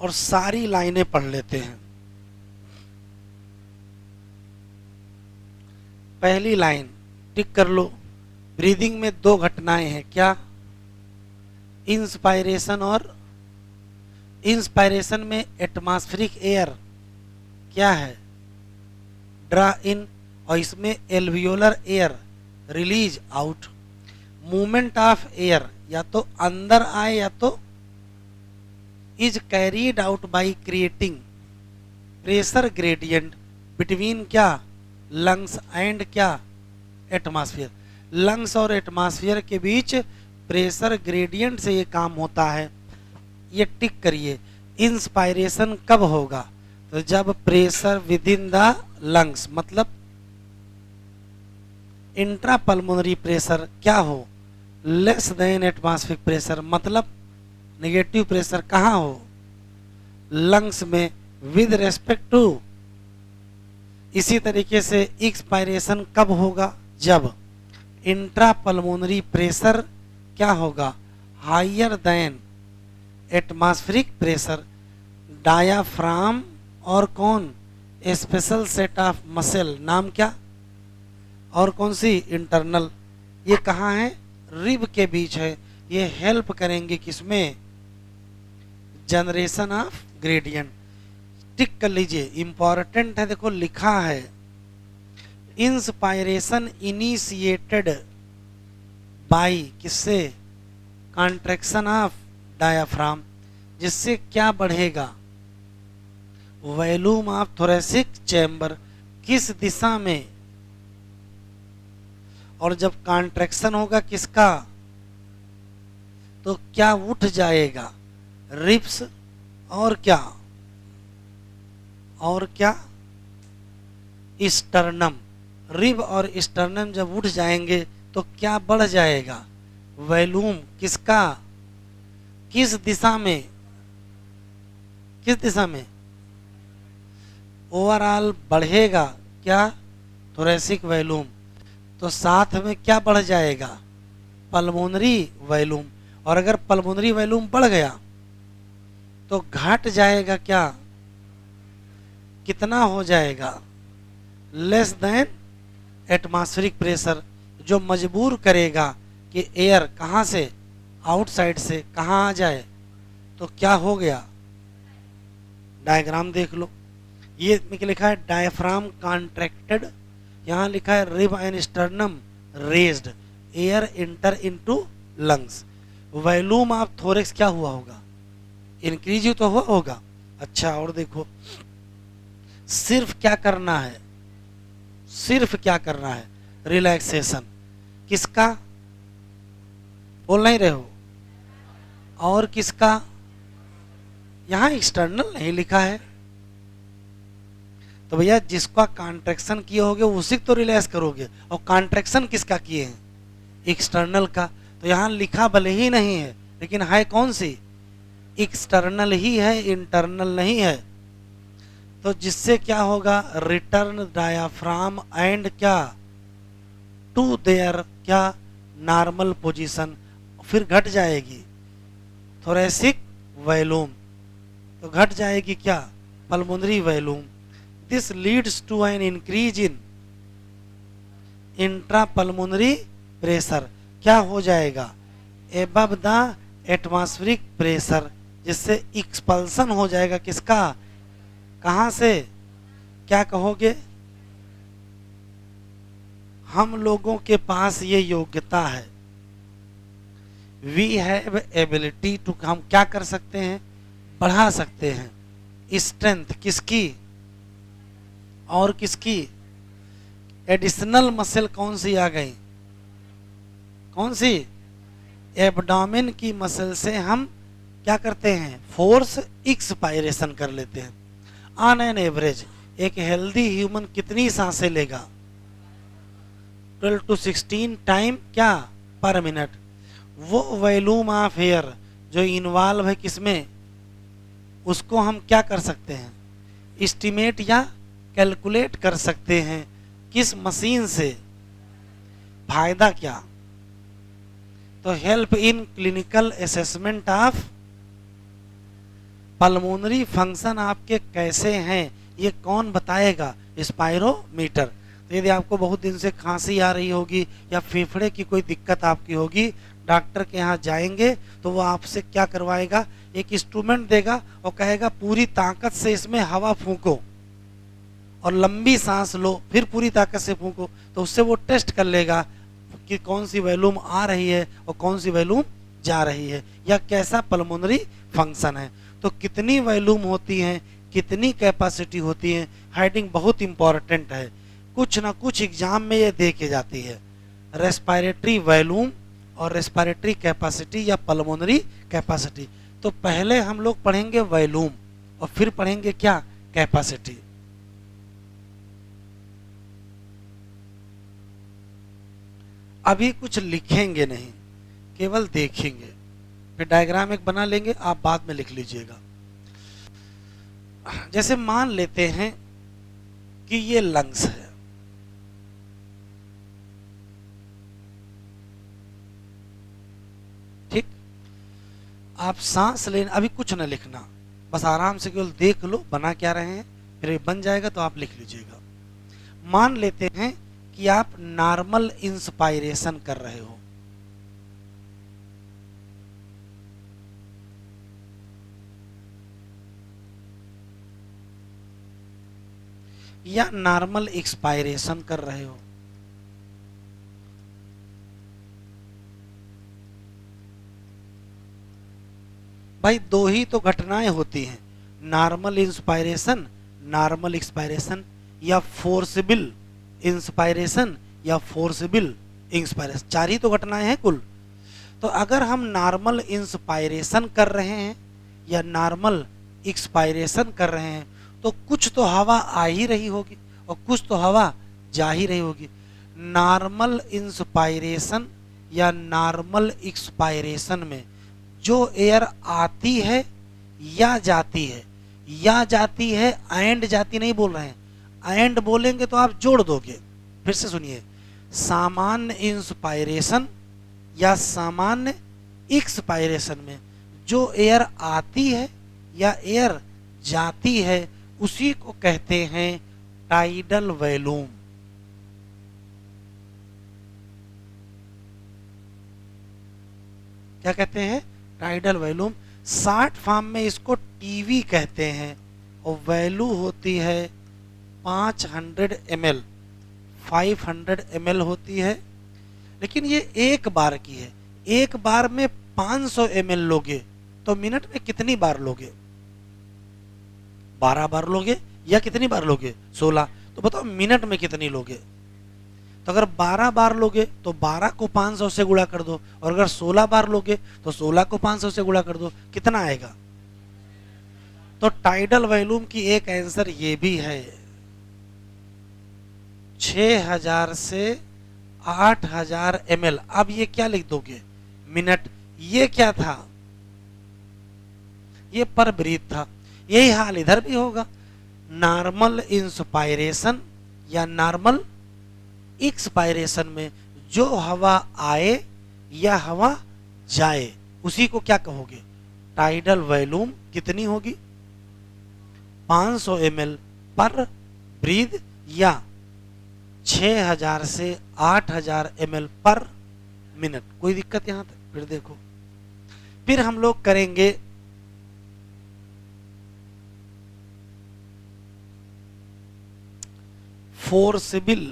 और सारी लाइनें पढ़ लेते हैं। पहली लाइन टिक कर लो। ब्रीदिंग में दो घटनाएं हैं, क्या, इंस्पायरेशन और इंस्पायरेशन में एटमॉस्फेरिक एयर क्या है, ड्रा इन, और इसमें alveolar air release out. Movement of air या तो अंदर आए या तो is carried out by creating pressure gradient between क्या, लंग्स एंड क्या, एटमॉस्फेयर। लंग्स और एटमॉस्फेयर के बीच प्रेशर ग्रेडियंट से ये काम होता है। ये टिक करिए। इंस्पायरेशन कब होगा, तो जब pressure with in the lungs, मतलब इंट्रा पल्मोनरी प्रेशर क्या हो, लेस देन एटमॉस्फेरिक प्रेशर, मतलब नेगेटिव प्रेशर कहाँ हो, लंग्स में, विद रेस्पेक्ट टू। इसी तरीके से एक्सपायरेशन कब होगा, जब इंट्रा पल्मोनरी प्रेशर क्या होगा, higher than atmospheric pressure. Diaphragm और कौन, स्पेशल सेट ऑफ मसल, नाम क्या, और कौन सी, इंटरनल। ये कहाँ है, रिब के बीच है। ये हेल्प करेंगे किसमें, जनरेशन ऑफ ग्रेडियंट। टिक कर लीजिए, इंपॉर्टेंट है, देखो लिखा है इंस्पायरेशन इनिशिएटेड बाय किससे, कॉन्ट्रैक्शन ऑफ डायाफ्राम, जिससे क्या बढ़ेगा, वॉल्यूम ऑफ थोरेसिक चैम्बर, किस दिशा में, और जब कॉन्ट्रैक्शन होगा किसका, तो क्या उठ जाएगा, रिब्स और क्या, और क्या, स्टर्नम। रिब और स्टर्नम जब उठ जाएंगे तो क्या बढ़ जाएगा, वॉल्यूम किसका, किस दिशा में, किस दिशा में, ओवरऑल बढ़ेगा क्या, थोरेसिक वॉल्यूम। तो साथ में क्या बढ़ जाएगा, पल्मोनरी वॉल्यूम। और अगर पल्मोनरी वॉल्यूम बढ़ गया तो घट जाएगा क्या, कितना हो जाएगा, लेस देन एटमॉस्फेरिक प्रेशर, जो मजबूर करेगा कि एयर कहाँ से, आउटसाइड से कहाँ आ जाए। तो क्या हो गया, डायग्राम देख लो। ये लिखा है डायफ्राम कॉन्ट्रैक्टेड, यहाँ लिखा है rib end sternum raised, air inter into lungs. Volume of thorax क्या हुआ होगा, इंक्रीज ही तो हुआ होगा। अच्छा, और देखो सिर्फ क्या करना है, सिर्फ क्या करना है, रिलैक्सेशन। किसका, बोल नहीं रहे हो, और किसका, यहां एक्सटर्नल नहीं लिखा है। तो भैया जिसका कॉन्ट्रैक्शन किए होगे उसी तो रिलैक्स करोगे, और कॉन्ट्रैक्शन किसका किए हैं, एक्सटर्नल का। तो यहां लिखा भले ही नहीं है लेकिन है कौन सी, एक्सटर्नल ही है, इंटरनल नहीं है। तो जिससे क्या होगा, रिटर्न डायाफ्राम एंड क्या, टू देयर क्या, नॉर्मल पोजीशन। फिर घट जाएगी थोरेसिक वॉल्यूम, तो घट जाएगी क्या, pulmonary volume. This leads to an increase in intra pulmonary pressure, क्या हो जाएगा, एबव द एटमॉस्फेरिक प्रेशर, जिससे एक्सपल्सन हो जाएगा किसका, कहां से, क्या कहोगे, हम लोगों के पास ये योग्यता है, वी हैव एबिलिटी टू, हम क्या कर सकते हैं, बढ़ा सकते हैं स्ट्रेंथ किसकी और किसकी, एडिशनल मसल कौन सी आ गई, कौन सी, एब्डोमेन की मसल से हम क्या करते हैं, फोर्स एक्सपायरेशन कर लेते हैं। ऑन एन एवरेज एक हेल्दी ह्यूमन कितनी सांसें लेगा, 12 to 16 टाइम क्या पर मिनट। वो वॉल्यूम ऑफ एयर जो इन्वॉल्व है किसमें, उसको हम क्या कर सकते हैं, एस्टिमेट या कैलकुलेट कर सकते हैं, किस मशीन से, फायदा क्या, तो help in clinical assessment of pulmonary function आपके कैसे हैं, ये कौन बताएगा, स्पायरोमीटर। तो यदि आपको बहुत दिन से खांसी आ रही होगी या फेफड़े की कोई दिक्कत आपकी होगी, डॉक्टर के यहाँ जाएंगे तो वो आपसे क्या करवाएगा, एक इंस्ट्रूमेंट देगा और कहेगा पूरी ताकत से इसमें हवा फूंको और लंबी सांस लो, फिर पूरी ताकत से फूंको, तो उससे वो टेस्ट कर लेगा कि कौन सी वॉल्यूम आ रही है और कौन सी वॉल्यूम जा रही है, या कैसा पल्मोनरी फंक्शन है। तो कितनी वॉल्यूम होती है, कितनी कैपेसिटी होती है, हेडिंग बहुत इंपॉर्टेंट है, कुछ ना कुछ एग्जाम में ये दे के जाती है, रेस्पिरेटरी वॉल्यूम और रेस्पिरेटरी कैपेसिटी या पल्मोनरी कैपेसिटी। तो पहले हम लोग पढ़ेंगे वॉल्यूम और फिर पढ़ेंगे क्या, कैपेसिटी। अभी कुछ लिखेंगे नहीं, केवल देखेंगे, फिर डायग्राम एक बना लेंगे, आप बाद में लिख लीजिएगा। जैसे मान लेते हैं कि ये लंग्स है, ठीक, आप सांस लेना, अभी कुछ ना लिखना, बस आराम से केवल देख लो बना क्या रहे हैं, फिर ये बन जाएगा तो आप लिख लीजिएगा। मान लेते हैं कि आप नॉर्मल इंस्पायरेशन कर रहे हो, या नॉर्मल एक्सपायरेशन कर रहे हो। भाई दो ही तो घटनाएं होती हैं, नॉर्मल इंस्पायरेशन, नॉर्मल एक्सपायरेशन, या फोर्सिबल इंस्पायरेशन या फोर्सिबल एक्सपायरेशन, चार ही तो घटनाएं हैं कुल। तो अगर हम नॉर्मल इंस्पायरेशन कर रहे हैं या नॉर्मल एक्सपायरेशन कर रहे हैं, तो कुछ तो हवा आ ही रही होगी और कुछ तो हवा जा ही रही होगी। नॉर्मल इंस्पायरेशन या नॉर्मल एक्सपायरेशन में जो एयर आती है या जाती है, या जाती है एंड जाती नहीं बोल रहे हैं, एंड बोलेंगे तो आप जोड़ दोगे। फिर से सुनिए, सामान्य इंस्पायरेशन या सामान्य एक्सपायरेशन में जो एयर आती है या एयर जाती है उसी को कहते हैं टाइडल वॉल्यूम। क्या कहते हैं, टाइडल वॉल्यूम। शॉर्ट फॉर्म में इसको टीवी कहते हैं और वैल्यू होती है 500 ml, 500 ml होती है, लेकिन ये एक बार की है। एक बार में 500 ml लोगे तो मिनट में कितनी बार लोगे, 12 बार लोगे या कितनी बार लोगे, 16। तो बताओ मिनट में कितनी लोगे। तो अगर 12 बार लोगे तो 12 को 500 से गुणा कर दो, और अगर 16 बार लोगे तो 16 को 500 से गुणा कर दो, कितना आएगा। तो टाइडल वॉल्यूम की एक आंसर ये भी है, 6000 से 8000 ml। अब ये क्या लिख दोगे, मिनट। ये क्या था, ये पर ब्रीथ था। यही हाल इधर भी होगा, नॉर्मल इंस्पायरेशन या नॉर्मल एक्सपायरेशन में जो हवा आए या हवा जाए उसी को क्या कहोगे, टाइडल वॉल्यूम कितनी होगी, 500 ml पर ब्रीथ या 6000 से 8000 ml पर मिनट। कोई दिक्कत यहां तक। फिर देखो, फिर हम लोग करेंगे फोर्सिबल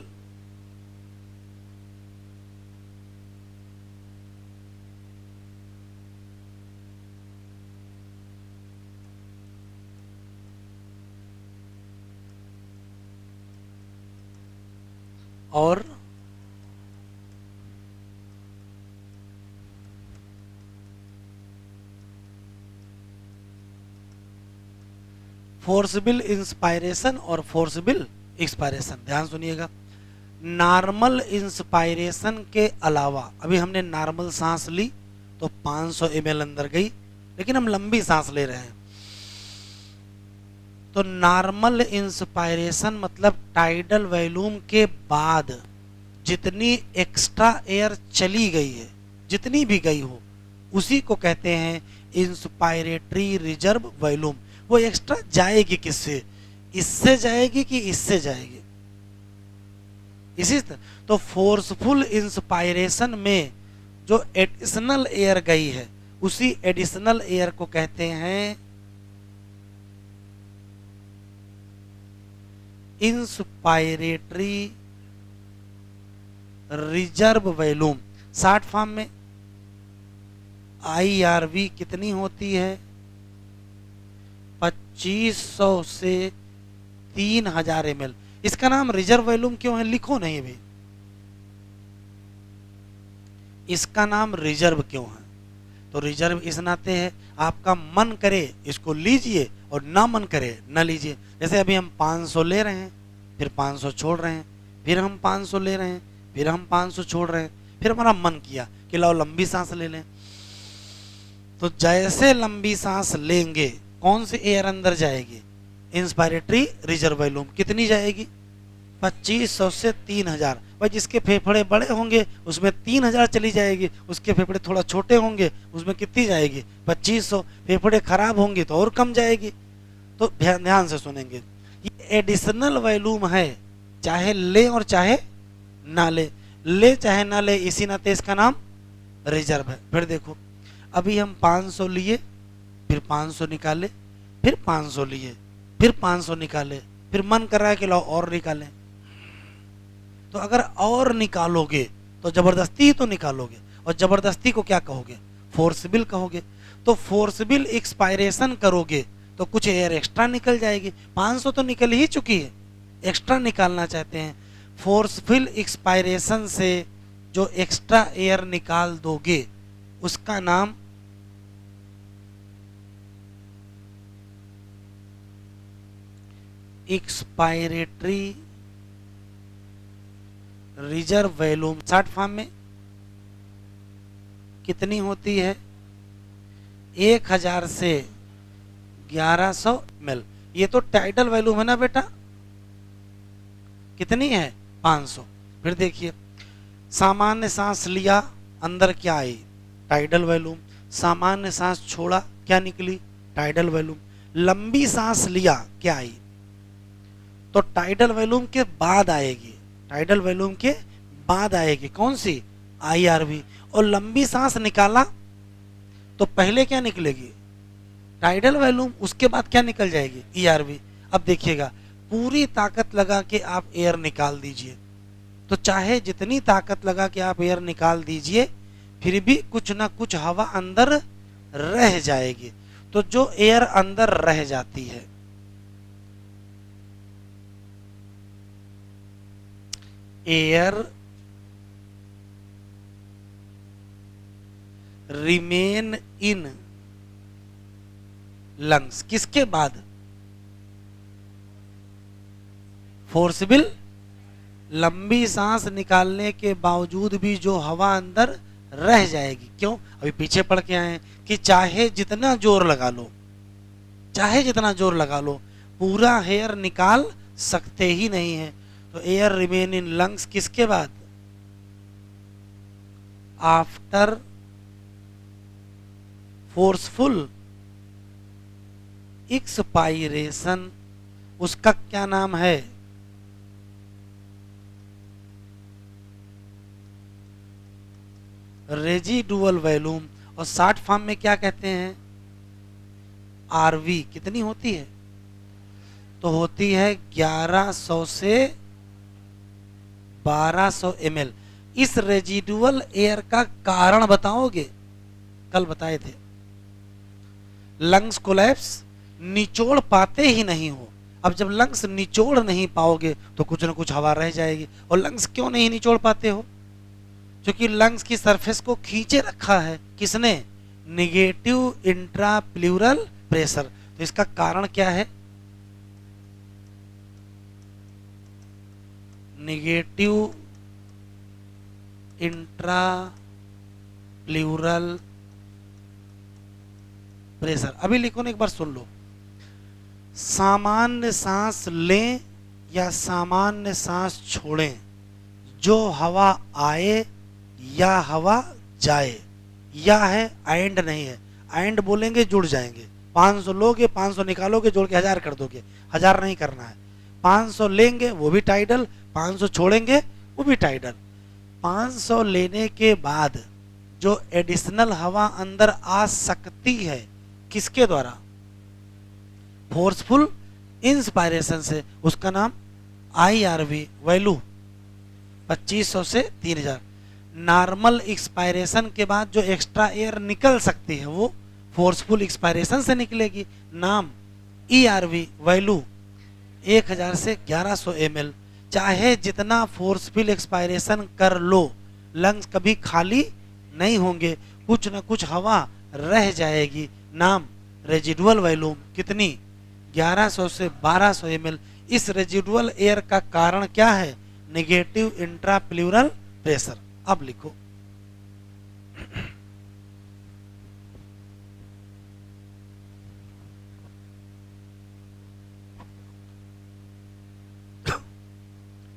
और फोर्सबिल इंस्पायरेशन और फोर्सबिल एक्सपायरेशन। ध्यान सुनिएगा, नॉर्मल इंस्पायरेशन के अलावा, अभी हमने नॉर्मल सांस ली तो 500 ml अंदर गई, लेकिन हम लंबी सांस ले रहे हैं, तो नॉर्मल इंस्पायरेशन मतलब टाइडल वॉल्यूम के बाद जितनी एक्स्ट्रा एयर चली गई है, जितनी भी गई हो, उसी को कहते हैं इंस्पायरेटरी रिजर्व वॉल्यूम। वो एक्स्ट्रा जाएगी किससे? इससे जाएगी कि इससे जाएगी? इसी तरह तो फोर्सफुल इंस्पायरेशन में जो एडिशनल एयर गई है, उसी एडिशनल एयर को कहते हैं inspiratory reserve volume. Short form में IRV कितनी होती है? 2500 से 3000 ml। इसका नाम रिजर्व वॉल्यूम क्यों है? लिखो नहीं भी, इसका नाम रिजर्व क्यों है? तो रिजर्व इस नाते है, आपका मन करे इसको लीजिए और ना मन करे ना लीजिए। जैसे अभी हम 500 ले रहे हैं, फिर 500 छोड़ रहे हैं, फिर हम 500 ले रहे हैं, फिर हम 500 छोड़ रहे हैं, फिर हमारा मन किया कि लाओ लंबी सांस ले लें। तो जैसे लंबी सांस लेंगे, कौन सी एयर अंदर जाएगी? Inspiratory reserve volume. कितनी जाएगी? 2500 से 3000। भाई जिसके फेफड़े बड़े होंगे उसमें 3000 चली जाएगी, उसके फेफड़े थोड़ा छोटे होंगे उसमें कितनी जाएगी? 2500। फेफड़े खराब होंगे तो और कम जाएगी। तो ध्यान से सुनेंगे, ये एडिशनल वॉल्यूम है, चाहे ले और चाहे ना ले, ले चाहे ना ले, इसी नाते इसका नाम रिजर्व है। फिर देखो, अभी हम 500 लिए, फिर 500 निकाले, फिर 500 लिए, फिर 500 निकाले, फिर मन कर रहा है कि लो और निकालें। तो अगर और निकालोगे तो जबरदस्ती ही तो निकालोगे, और जबरदस्ती को क्या कहोगे? फोर्सबिल कहोगे। तो फोर्सबिल एक्सपायरेशन करोगे तो कुछ एयर एक्स्ट्रा निकल जाएगी। 500 तो निकल ही चुकी है, एक्स्ट्रा निकालना चाहते हैं। फोर्सफुल एक्सपायरेशन से जो एक्स्ट्रा एयर निकाल दोगे उसका नाम expiratory reserve volume. Short form में कितनी होती है? 1000 से 1100 ml। ये तो टाइडल वॉल्यूम है ना बेटा, कितनी है? 500। फिर देखिए, सामान्य सांस लिया, अंदर क्या आई? Tidal volume. सामान्य सांस छोड़ा, क्या निकली? Tidal volume. लंबी सांस लिया, क्या आई? तो टाइडल वॉल्यूम के बाद आएगी, टाइडल वॉल्यूम के बाद आएगी कौन सी? IRV। और लंबी सांस निकाला तो पहले क्या निकलेगी? टाइडल वॉल्यूम, उसके बाद क्या निकल जाएगी? ERV। अब देखिएगा, पूरी ताकत लगा के आप एयर निकाल दीजिए, तो चाहे जितनी ताकत लगा के आप एयर निकाल दीजिए, फिर भी कुछ ना कुछ हवा अंदर रह जाएगी। तो जो एयर अंदर रह जाती है, एयर रिमेन इन लंग्स, किसके बाद? फोर्सबिल। लंबी सांस निकालने के बावजूद भी जो हवा अंदर रह जाएगी। क्यों? अभी पीछे पढ़ के आए कि चाहे जितना जोर लगा लो, चाहे जितना जोर लगा लो, पूरा एयर निकाल सकते ही नहीं है। तो एयर रिमेन इन लंग्स किसके बाद? After forceful expiration. उसका क्या नाम है? Residual volume. और शॉर्ट फॉर्म में क्या कहते हैं? RV। कितनी होती है? तो होती है 1100 से 1200 ml। इस रेजिडुअल एयर का कारण बताओगे? कल बताए थे, लंग्स कोलैप्स, निचोड़ पाते ही नहीं हो। अब जब लंग्स निचोड़ नहीं पाओगे तो कुछ ना कुछ हवा रह जाएगी। और लंग्स क्यों नहीं निचोड़ पाते हो? क्योंकि लंग्स की सरफेस को खींचे रखा है किसने? Negative intra plural pressure. तो इसका कारण क्या है? Negative intra plural pressure. अभी लिखो ना, एक बार सुन लो। सामान्य सांस लें या सामान्य सांस छोड़ें, जो हवा आए या हवा जाए, या है एंड नहीं है। एंड बोलेंगे जुड़ जाएंगे। 500 लोगे, 500 निकालोगे, जोड़ के 1000 कर दोगे। 1000 नहीं करना है। 500 लेंगे वो भी टाइडल, 500 छोड़ेंगे वो भी टाइडल। 500 लेने के बाद जो एडिशनल हवा अंदर आ सकती है किसके द्वारा? फोर्सफुल इंस्पायरेशन से, उसका नाम IRV वैल्यू 2500 से 3000। नॉर्मल एक्सपायरेशन के बाद जो एक्स्ट्रा एयर निकल सकती है वो फोर्सफुल एक्सपायरेशन से निकलेगी, नाम ERV वैल्यू 1000 से 1100 ml। चाहे जितना फोर्सफुल एक्सपायरेशन कर लो, लंग्स कभी खाली नहीं होंगे, कुछ ना कुछ हवा रह जाएगी, नाम रेजिडुअल वैल्यूम कितनी? 1100 से 1200 ml। इस रेजिडुअल एयर का कारण क्या है? Negative intra plural pressure. अब लिखो,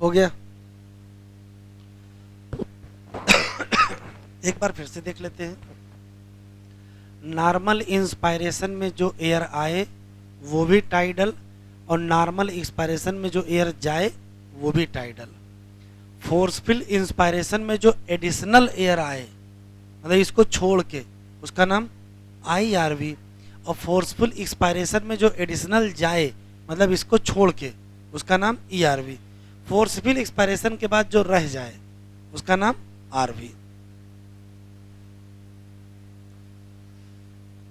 हो गया? एक बार फिर से देख लेते हैं। नॉर्मल इंस्पायरेशन में जो एयर आए वो भी टाइडल, और नॉर्मल एक्सपायरेशन में जो एयर जाए वो भी टाइडल। फोर्सफुल इंस्पायरेशन में जो एडिशनल एयर आए, मतलब इसको छोड़ के, उसका नाम IRV। और फोर्सफुल एक्सपायरेशन में जो एडिशनल जाए, मतलब इसको छोड़ के, उसका नाम ERV। फोर्सफुल एक्सपायरेशन के बाद जो रह जाए उसका नाम RV।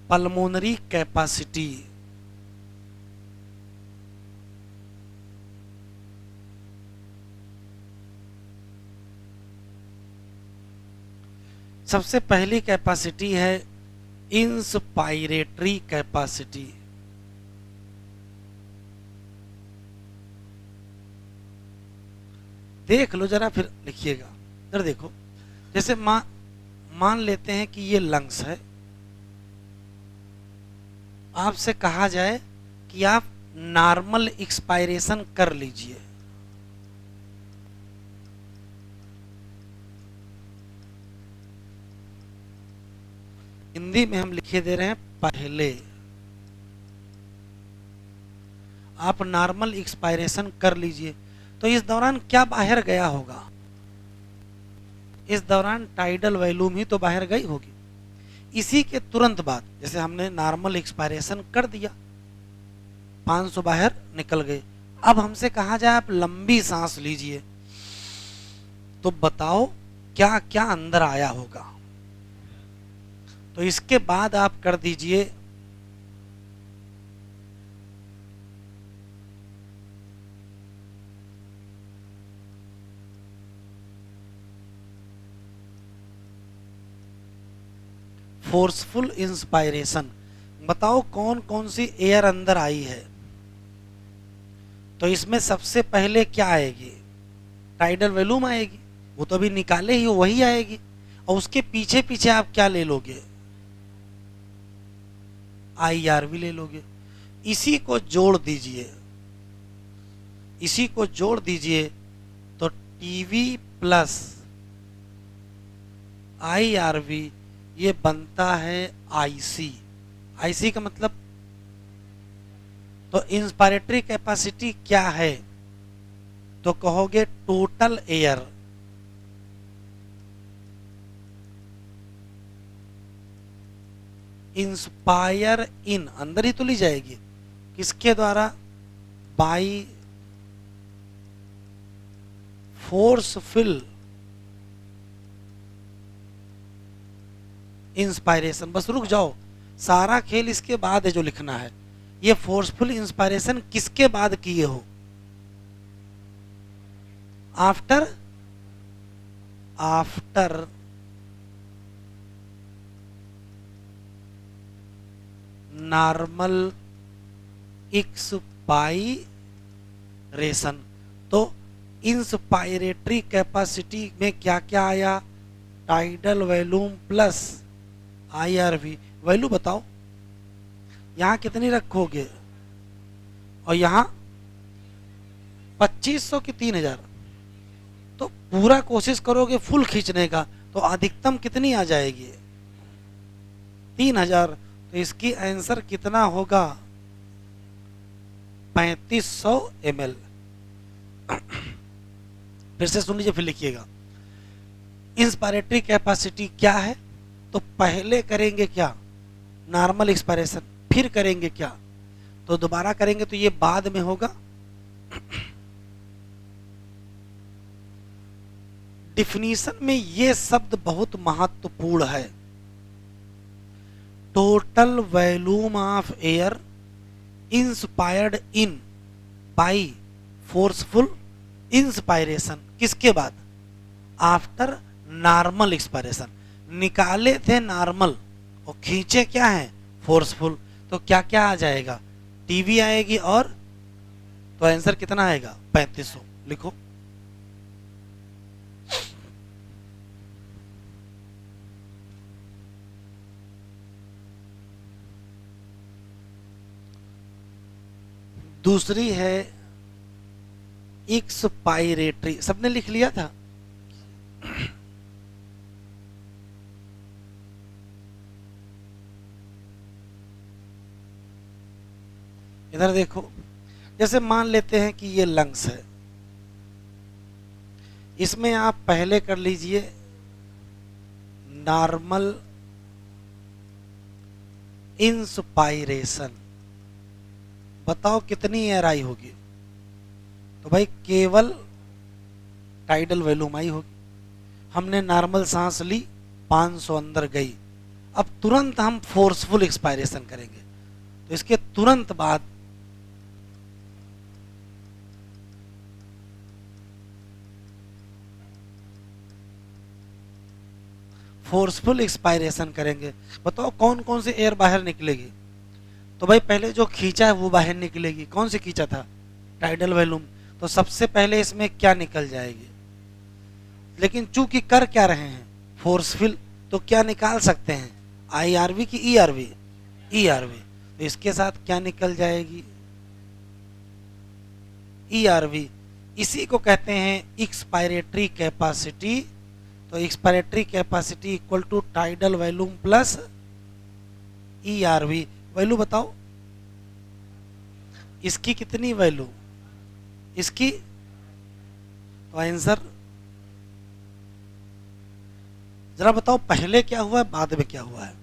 पल्मोनरी कैपेसिटी, सबसे पहली कैपेसिटी है इंस्पायरेटरी कैपेसिटी। देख लो जरा, फिर लिखिएगा। इधर देखो, जैसे मान लेते हैं कि ये लंग्स है, आपसे कहा जाए कि आप नॉर्मल एक्सपायरेशन कर लीजिए। हिंदी में हम लिखे दे रहे हैं पहले। आप नॉर्मल एक्सपायरेशन कर लीजिए, तो इस दौरान क्या बाहर गया होगा? इस दौरान टाइडल वैल्यूम ही तो बाहर गई होगी। इसी के तुरंत बाद, जैसे हमने नॉर्मल एक्सपायरेशन कर दिया, 500 बाहर निकल गए, अब हमसे कहा जाए आप लंबी सांस लीजिए, तो बताओ क्या क्या अंदर आया होगा? तो इसके बाद आप कर दीजिए फोर्सफुल इंस्पायरेशन। बताओ कौन कौन सी एयर अंदर आई है? तो इसमें सबसे पहले क्या आएगी? टाइडल वैल्यूम आएगी, वो तो अभी निकाले ही वही आएगी। और उसके पीछे पीछे आप क्या ले लोगे? IRV ले लोगे। इसी को जोड़ दीजिए, इसी को जोड़ दीजिए, तो TV प्लस IRV ये बनता है IC। IC का मतलब, तो इंस्पायरेटरी कैपेसिटी क्या है? तो कहोगे टोटल एयर, इंस्पायर इन, अंदर ही तो ली जाएगी, किसके द्वारा? By forceful inspiration. बस रुक जाओ, सारा खेल इसके बाद है जो लिखना है। ये फोर्सफुल इंस्पायरेशन किसके बाद किए हो? After after normal expiration. तो इंस्पायरेटरी कैपेसिटी में क्या क्या आया? Tidal volume plus IRV. Value बताओ, यहां कितनी रखोगे? और यहां 2500 की 3000। तो पूरा कोशिश करोगे फुल खींचने का, तो अधिकतम कितनी आ जाएगी? 3000। तो इसकी आंसर कितना होगा? 3500 ml। फिर से सुन लीजिए, फिर लिखिएगा। इंस्पायरेटरी कैपेसिटी क्या है? तो पहले करेंगे क्या? Normal expiration. फिर करेंगे क्या? तो दोबारा करेंगे तो ये बाद में होगा। डिफिनीशन में ये शब्द बहुत महत्वपूर्ण है। Total volume of air inspired in by forceful inspiration. किसके बाद? After normal expiration. निकाले थे नॉर्मल और खींचे क्या है? फोर्सफुल। तो क्या क्या आ जाएगा? टीवी आएगी, और तो आंसर कितना आएगा? 3500। लिखो। दूसरी है एक्सपायरेटरी। सबने लिख लिया था? इधर देखो, जैसे मान लेते हैं कि ये लंग्स है, इसमें आप पहले कर लीजिए नॉर्मल इंस्पायरेशन। बताओ कितनी एयर आई होगी? तो भाई केवल टाइडल वॉल्यूम आई होगी। हमने नॉर्मल सांस ली, 500 अंदर गई। अब तुरंत हम फोर्सफुल एक्सपायरेशन करेंगे, तो इसके तुरंत बाद फोर्सफुल एक्सपायरेशन करेंगे। बताओ कौन कौन सी एयर बाहर निकलेगी? तो भाई पहले जो खींचा है वो बाहर निकलेगी। कौन सी खींचा था? Tidal volume. तो सबसे पहले इसमें क्या निकल जाएगी? लेकिन चूंकि कर क्या रहे हैं? फोर्सफुल। तो क्या निकाल सकते हैं? आईआरवी की ईआरवी? ईआरवी। तो इसके साथ क्या निकल जाएगी? ईआरवी। इसी को कहते हैं एक्सपायरेटरी कैपेसिटी। तो expiratory capacity equal to tidal volume plus ERV. Value बताओ, इसकी कितनी वैल्यू? इसकी। तो आंसर जरा बताओ, पहले क्या हुआ है, बाद में क्या हुआ है?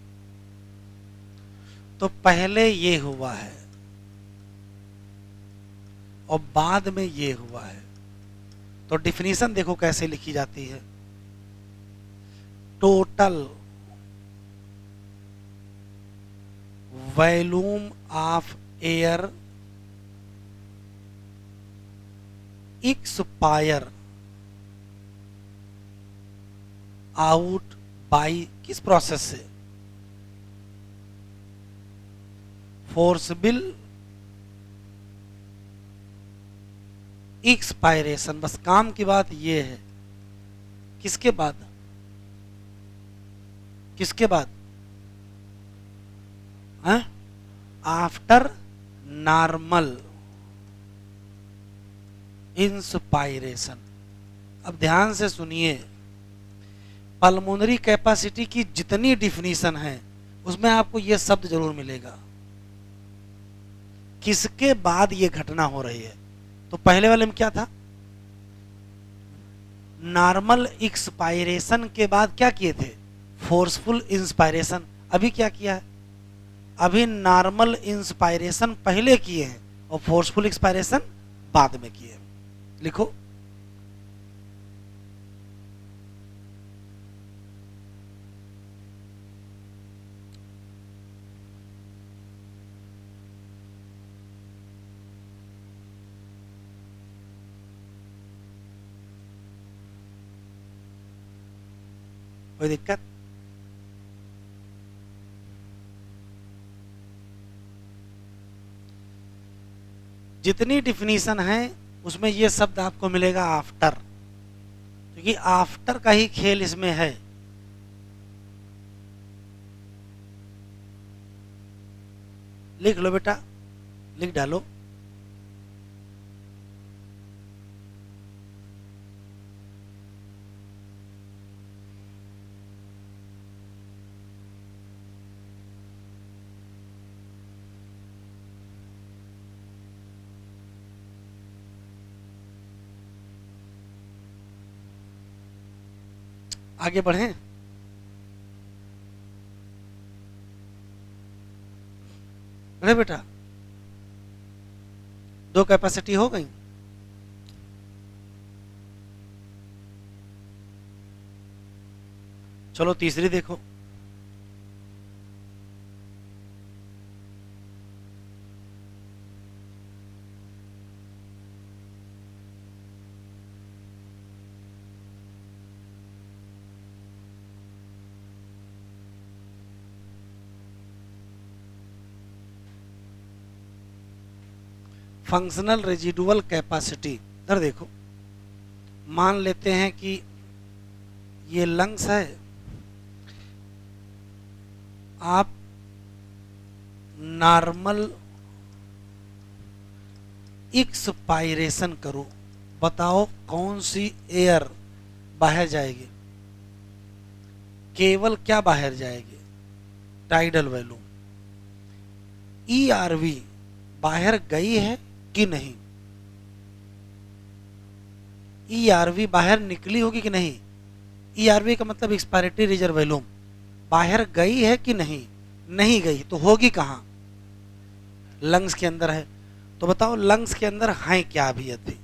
तो पहले ये हुआ है और बाद में ये हुआ है। तो डिफिनीशन देखो कैसे लिखी जाती है। Total volume of air expire out by किस प्रोसेस से? फोर्सबिल एक्सपायरेशन। बस काम की बात ये है। किसके बाद? किसके बाद? After normal inspiration. अब ध्यान से सुनिए, पल्मोनरी कैपेसिटी की जितनी डिफिनीशन है उसमें आपको यह शब्द जरूर मिलेगा। किसके बाद यह घटना हो रही है? तो पहले वाले में क्या था? नॉर्मल एक्सपायरेशन के बाद क्या किए थे? Forceful inspiration. अभी क्या किया है? अभी नॉर्मल इंस्पायरेशन पहले किए हैं और फोर्सफुल एक्सपायरेशन बाद में किए हैं। लिखो। कोई दिक्कत? जितनी डिफिनीशन है उसमें ये शब्द आपको मिलेगा आफ्टर, क्योंकि आफ्टर का ही खेल इसमें है। लिख लो बेटा, लिख डालो। आगे बढ़ें। बढ़े बेटा, दो कैपेसिटी हो गई। चलो तीसरी देखो। फंक्शनल रेजिडुअल कैपेसिटी, इधर देखो। मान लेते हैं कि ये लंग्स है, आप नॉर्मल एक्सपायरेशन करो, बताओ कौन सी एयर बाहर जाएगी? केवल क्या बाहर जाएगी? Tidal volume. ईआरवी बाहर गई है कि नहीं? ईआरवी बाहर निकली होगी कि नहीं? ईआरवी का मतलब एक्सपायरेटरी रिजर्व वैल्यूम, बाहर गई है कि नहीं? नहीं गई तो होगी कहां? लंग्स के अंदर है। तो बताओ लंग्स के अंदर है क्या अभी अभी?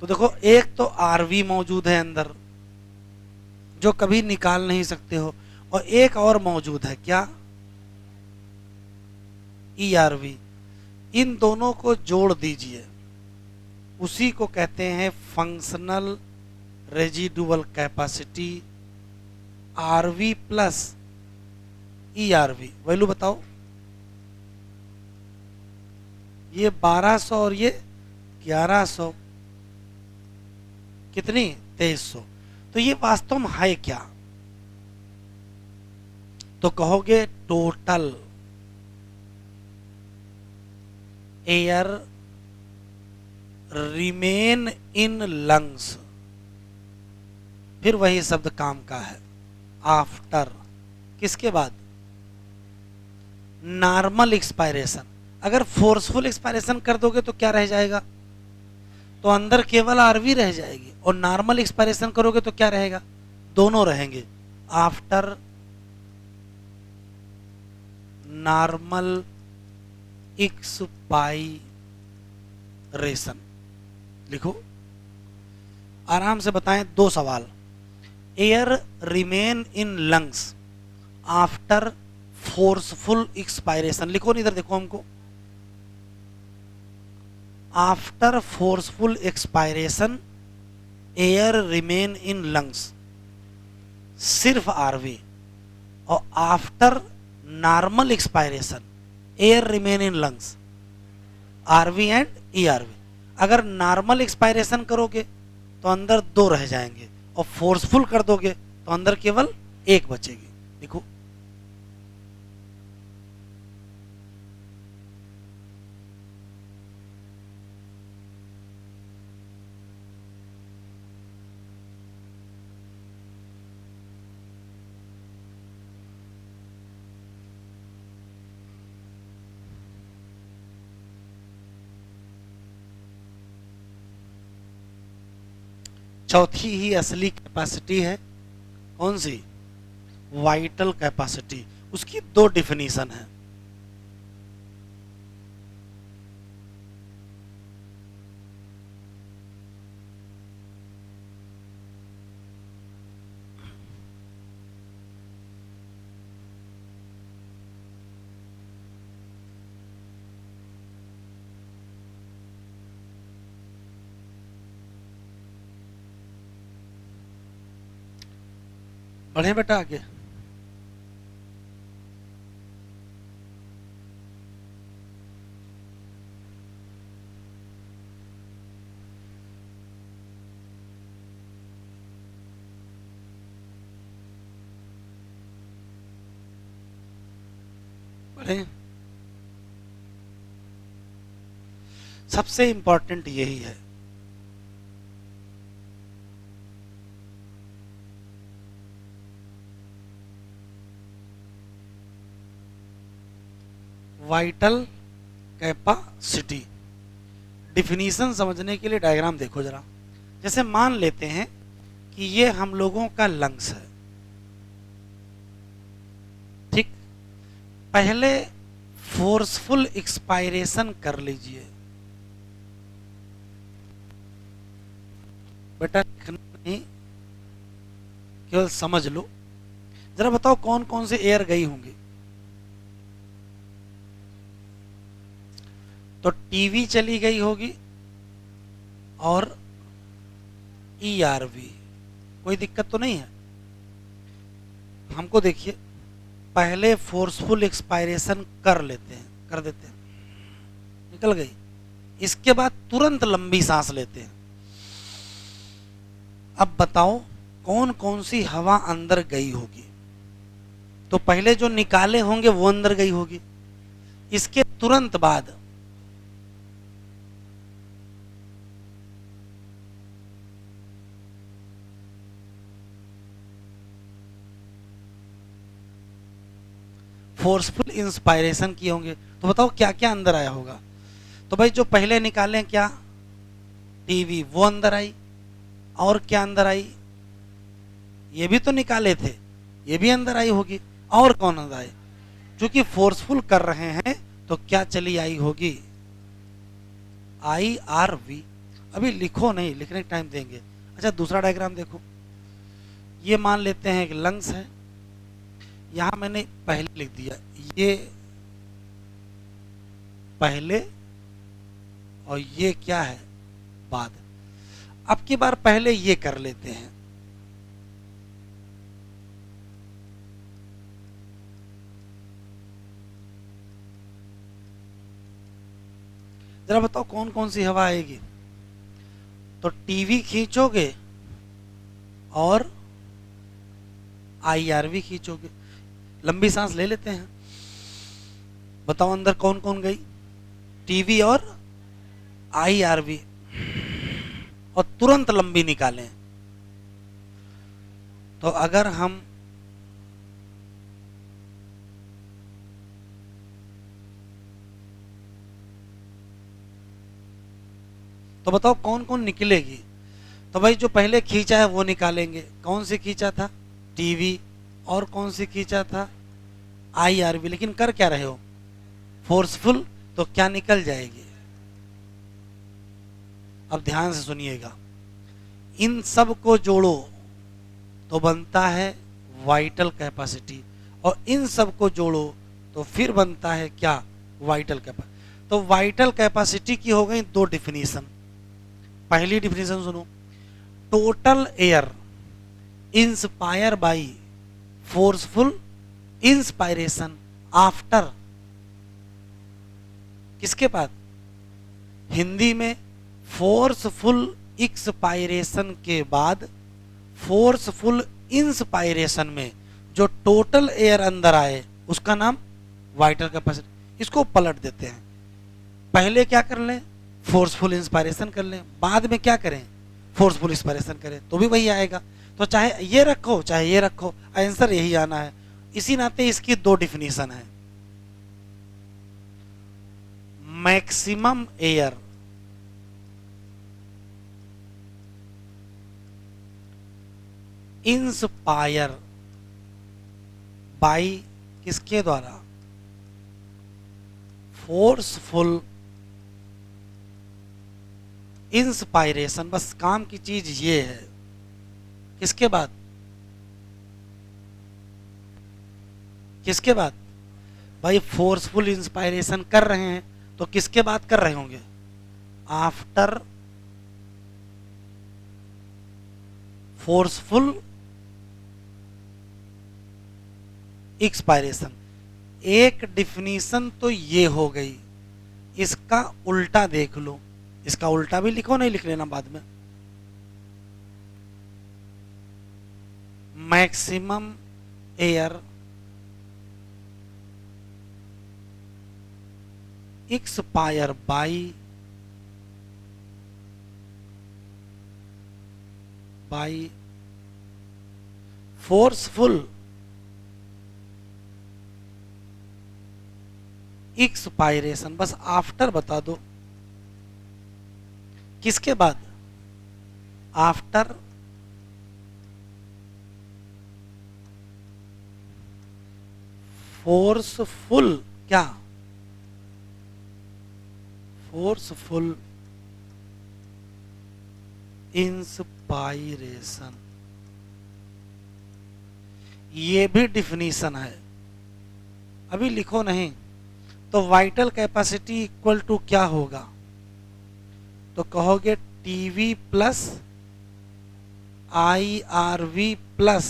तो देखो, एक तो आरवी मौजूद है अंदर, जो कभी निकाल नहीं सकते हो, और एक और मौजूद है, क्या? ईआरवी। इन दोनों को जोड़ दीजिए, उसी को कहते हैं functional residual capacity, RV plus ERV. Value बताओ। ये 1200 और ये 1100, कितनी? 2300। तो ये वास्तव में है क्या? तो कहोगे total air remain in lungs, फिर वही शब्द काम का है, आफ्टर। किसके बाद? Normal expiration. अगर फोर्सफुल एक्सपायरेशन कर दोगे तो क्या रह जाएगा? तो अंदर केवल आरवी रह जाएगी, और नॉर्मल एक्सपायरेशन करोगे तो क्या रहेगा? दोनों रहेंगे। आफ्टर नॉर्मल एक्सपायरेशन लिखो, आराम से बताएं। दो सवाल। Air remain in lungs after forceful expiration, लिखो नहीं, इधर देखो हमको। After forceful expiration air remain in lungs, सिर्फ आरवी। और after normal expiration air remain in lungs, RV and ERV. अगर नॉर्मल एक्सपायरेशन करोगे तो अंदर दो रह जाएंगे, और फोर्सफुल कर दोगे तो अंदर केवल एक बचेगी। देखो, चौथी ही असली कैपेसिटी है, कौन सी? Vital capacity. उसकी दो डिफिनीशन है। बढ़े बेटा आगे। बढ़े। सबसे इंपॉर्टेंट यही है, वाइटल कैपेसिटी। डिफिनीशन समझने के लिए डायग्राम देखो जरा। जैसे मान लेते हैं कि ये हम लोगों का लंग्स है, ठीक। पहले फोर्सफुल एक्सपायरेशन कर लीजिए बेटा, लिखना नहीं, केवल समझ लो। जरा बताओ कौन कौन से एयर गई होंगी। तो टीवी चली गई होगी और ईआरवी, कोई दिक्कत तो नहीं है। हमको देखिए, पहले फोर्सफुल एक्सपायरेशन कर लेते हैं, कर देते हैं, निकल गई। इसके बाद तुरंत लंबी सांस लेते हैं। अब बताओ कौन कौन सी हवा अंदर गई होगी। तो पहले जो निकाले होंगे वो अंदर गई होगी। इसके तुरंत बाद फोर्सफुल इंस्पायरेशन किए होंगे। तो बताओ क्या क्या अंदर आया होगा। तो भाई जो पहले निकाले क्या, टीवी, वो अंदर आई। और क्या अंदर आई, ये भी तो निकाले थे, ये भी अंदर आई होगी। और कौन अंदर आई, क्योंकि फोर्सफुल कर रहे हैं तो क्या चली आई होगी, IRV। अभी लिखो नहीं, लिखने का टाइम देंगे। अच्छा दूसरा डायग्राम देखो। ये मान लेते हैं एक लंग्स है, यहां मैंने पहले लिख दिया, ये पहले और ये क्या है, बाद। अब की बार पहले ये कर लेते हैं। जरा बताओ कौन कौन सी हवा आएगी। तो टीवी खींचोगे और IRV खींचोगे। लंबी सांस ले लेते हैं। बताओ अंदर कौन कौन गई, टीवी और IRV। और तुरंत लंबी निकालें। तो अगर हम तो बताओ कौन कौन निकलेगी। तो भाई जो पहले खींचा है वो निकालेंगे। कौन से खींचा था, टीवी। और कौन से खींचा था, IRV। लेकिन कर क्या रहे हो, फोर्सफुल, तो क्या निकल जाएगी। अब ध्यान से सुनिएगा, इन सब को जोड़ो तो बनता है वाइटल कैपेसिटी, और इन सब को जोड़ो तो फिर बनता है क्या, वाइटल कैपेसिटी। तो वाइटल कैपेसिटी की हो गई दो डिफिनीशन। पहली डिफिनीशन सुनो, total air inspire by forceful inspiration after, किसके बाद, हिंदी में फोर्सफुल एक्सपायरेशन के बाद फोर्सफुल इंस्पायरेशन में जो टोटल एयर अंदर आए उसका नाम वाइटल कैपेसिटी। इसको पलट देते हैं, पहले क्या कर लें, फोर्सफुल इंस्पायरेशन कर लें, बाद में क्या करें, फोर्सफुल इंस्पायरेशन करें, तो भी वही आएगा। तो चाहे ये रखो चाहे ये रखो, आंसर यही आना है। इसी नाते इसकी दो डिफिनीशन है। मैक्सिमम एयर इंस्पायर बाई, किसके द्वारा, फोर्सफुल इंस्पायरेशन। बस काम की चीज ये है। किसके बाद, किसके बाद, भाई फोर्सफुल इंस्पायरेशन कर रहे हैं तो किसके बाद कर रहे होंगे, आफ्टर फोर्सफुल एक्सपायरेशन। एक डिफिनीशन तो ये हो गई, इसका उल्टा देख लो, इसका उल्टा भी लिखो, नहीं लिख लेना बाद में। Maximum air expire by forceful expiration. बस आफ्टर बता दो, किसके बाद? आफ्टर फोर्सफुल, क्या? फोर्सफुल इंस्पायरेशन, ये भी डिफिनीशन है, अभी लिखो नहीं। तो वाइटल कैपेसिटी इक्वल टू क्या होगा? तो कहोगे TV plus I R V plus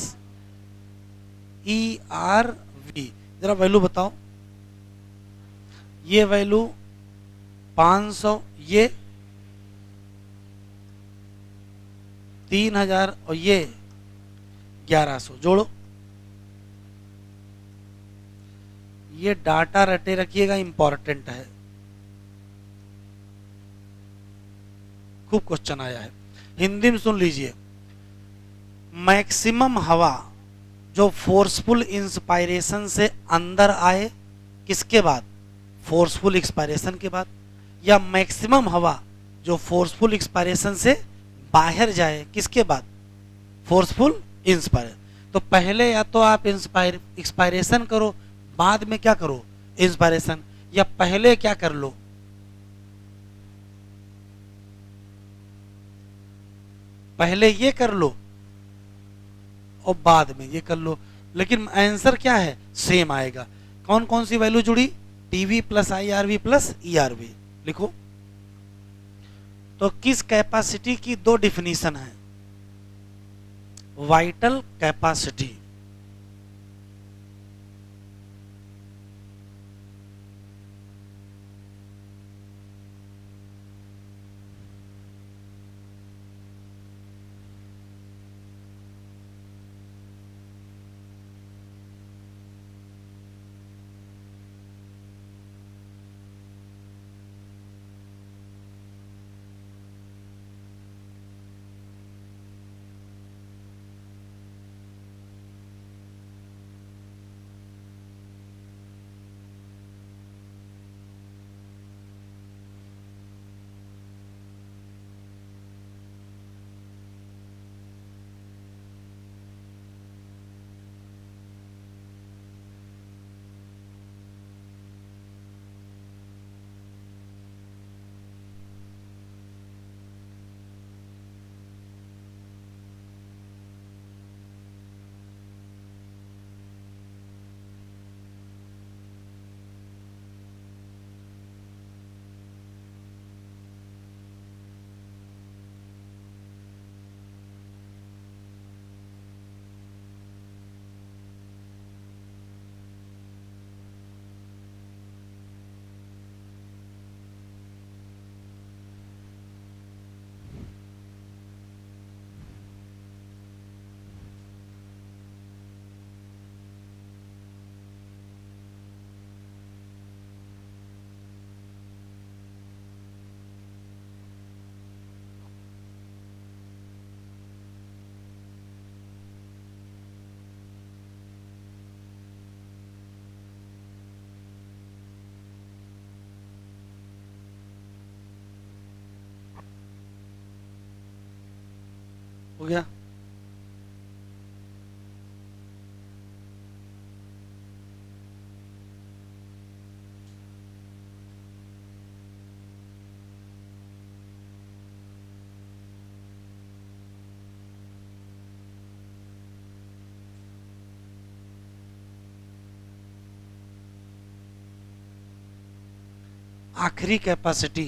E R V. जरा वैल्यू बताओ, ये वैल्यू 500, ये 3000 और ये 1100 जोड़ो। ये डाटा रटे रखिएगा, इंपॉर्टेंट है, खूब क्वेश्चन आया है। हिंदी में सुन लीजिए, मैक्सिमम हवा जो फोर्सफुल इंस्पायरेशन से अंदर आए, किसके बाद? फोर्सफुल एक्सपायरेशन के बाद। या मैक्सिमम हवा जो फोर्सफुल एक्सपायरेशन से बाहर जाए, किसके बाद? Forceful inspire. तो पहले या तो आप एक्सपायरेशन करो, बाद में क्या करो? इंस्पायरेशन। या पहले क्या कर लो? पहले ये कर लो और बाद में ये कर लो, लेकिन आंसर क्या है? सेम आएगा। कौन कौन सी वैल्यू जुड़ी? TV plus I R V plus E R V. लिखो। तो किस कैपेसिटी की दो डिफिनीशन है? वाइटल कैपेसिटी, हो गया। आखिरी कैपेसिटी,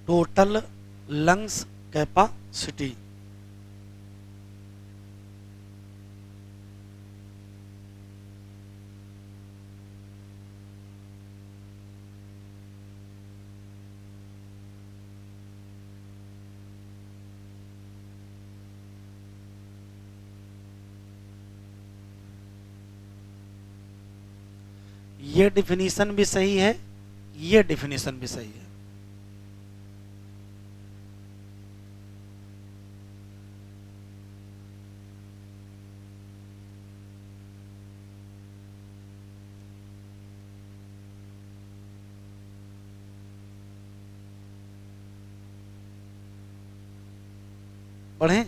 टोटल लंग्स कैपेसिटी। ये डिफिनीशन भी सही है, ये डिफिनीशन भी सही है। पढ़ें?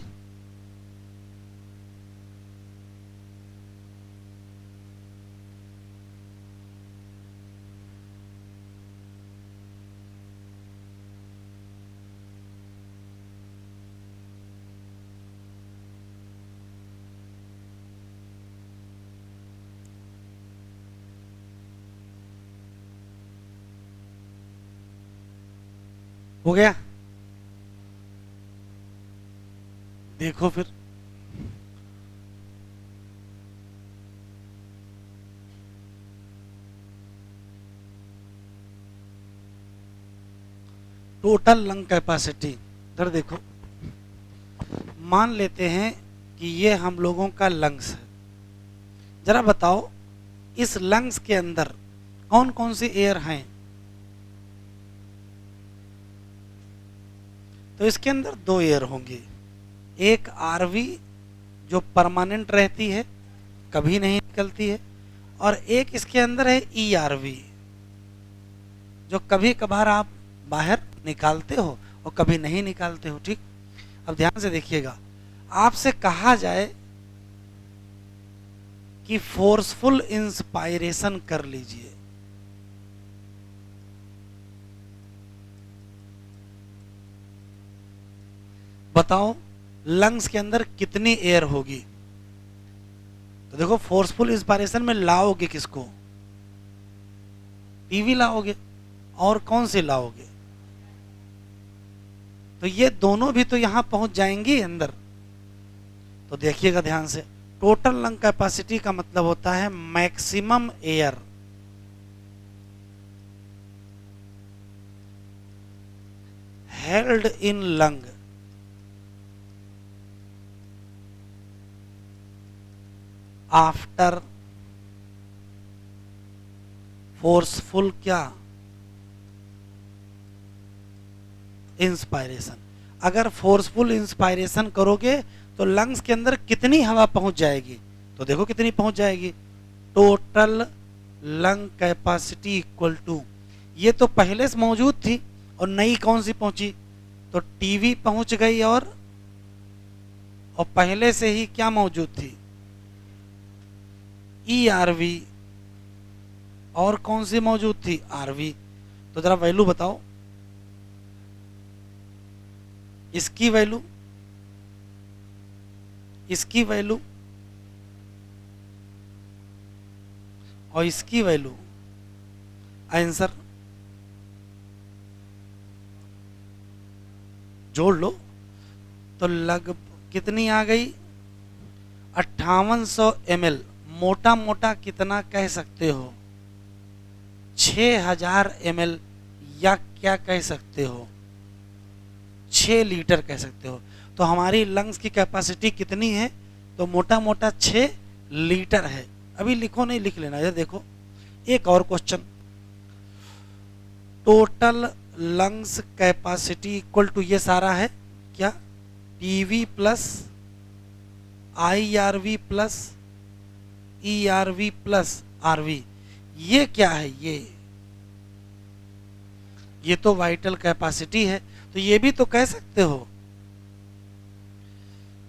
हो गया? देखो फिर, टोटल लंग कैपेसिटी, इधर देखो, मान लेते हैं कि ये हम लोगों का लंग्स है। जरा बताओ इस लंग्स के अंदर कौन कौन सी एयर हैं? तो इसके अंदर दो एयर होंगी, एक आरवी जो परमानेंट रहती है, कभी नहीं निकलती है, और एक इसके अंदर है ईआरवी जो कभी कभार आप बाहर निकालते हो और कभी नहीं निकालते हो। ठीक, अब ध्यान से देखिएगा, आपसे कहा जाए कि फोर्सफुल इंस्पायरेशन कर लीजिए, बताओ लंग्स के अंदर कितनी एयर होगी? तो देखो फोर्सफुल इंस्पायरेशन में लाओगे किसको? टीवी लाओगे, और कौन से लाओगे? तो ये दोनों भी तो यहां पहुंच जाएंगी अंदर। तो देखिएगा ध्यान से, टोटल लंग कैपेसिटी का मतलब होता है maximum air held in lung after forceful क्या? इंस्पायरेशन। अगर फोर्सफुल इंस्पायरेशन करोगे तो लंग्स के अंदर कितनी हवा पहुंच जाएगी? तो देखो कितनी पहुंच जाएगी, total lung capacity equal to, ये तो पहले से मौजूद थी और नई कौन सी पहुंची? तो टीवी पहुंच गई, और पहले से ही क्या मौजूद थी? ईआरवी, और कौन सी मौजूद थी? आरवी। तो जरा वैल्यू बताओ, इसकी वैल्यू, इसकी वैल्यू और इसकी वैल्यू, आंसर जोड़ लो तो लग कितनी आ गई? 5800 ml। मोटा मोटा कितना कह सकते हो? 6000 ml, या क्या कह सकते हो? 6 लीटर कह सकते हो। तो हमारी लंग्स की कैपेसिटी कितनी है? तो मोटा मोटा 6 लीटर है। अभी लिखो नहीं, लिख लेना। ये देखो एक और question, total lungs capacity equal to, ये सारा है क्या? TV plus IRV plus ERV plus RV. ये क्या है? ये तो वाइटल कैपेसिटी है। तो ये भी तो कह सकते हो,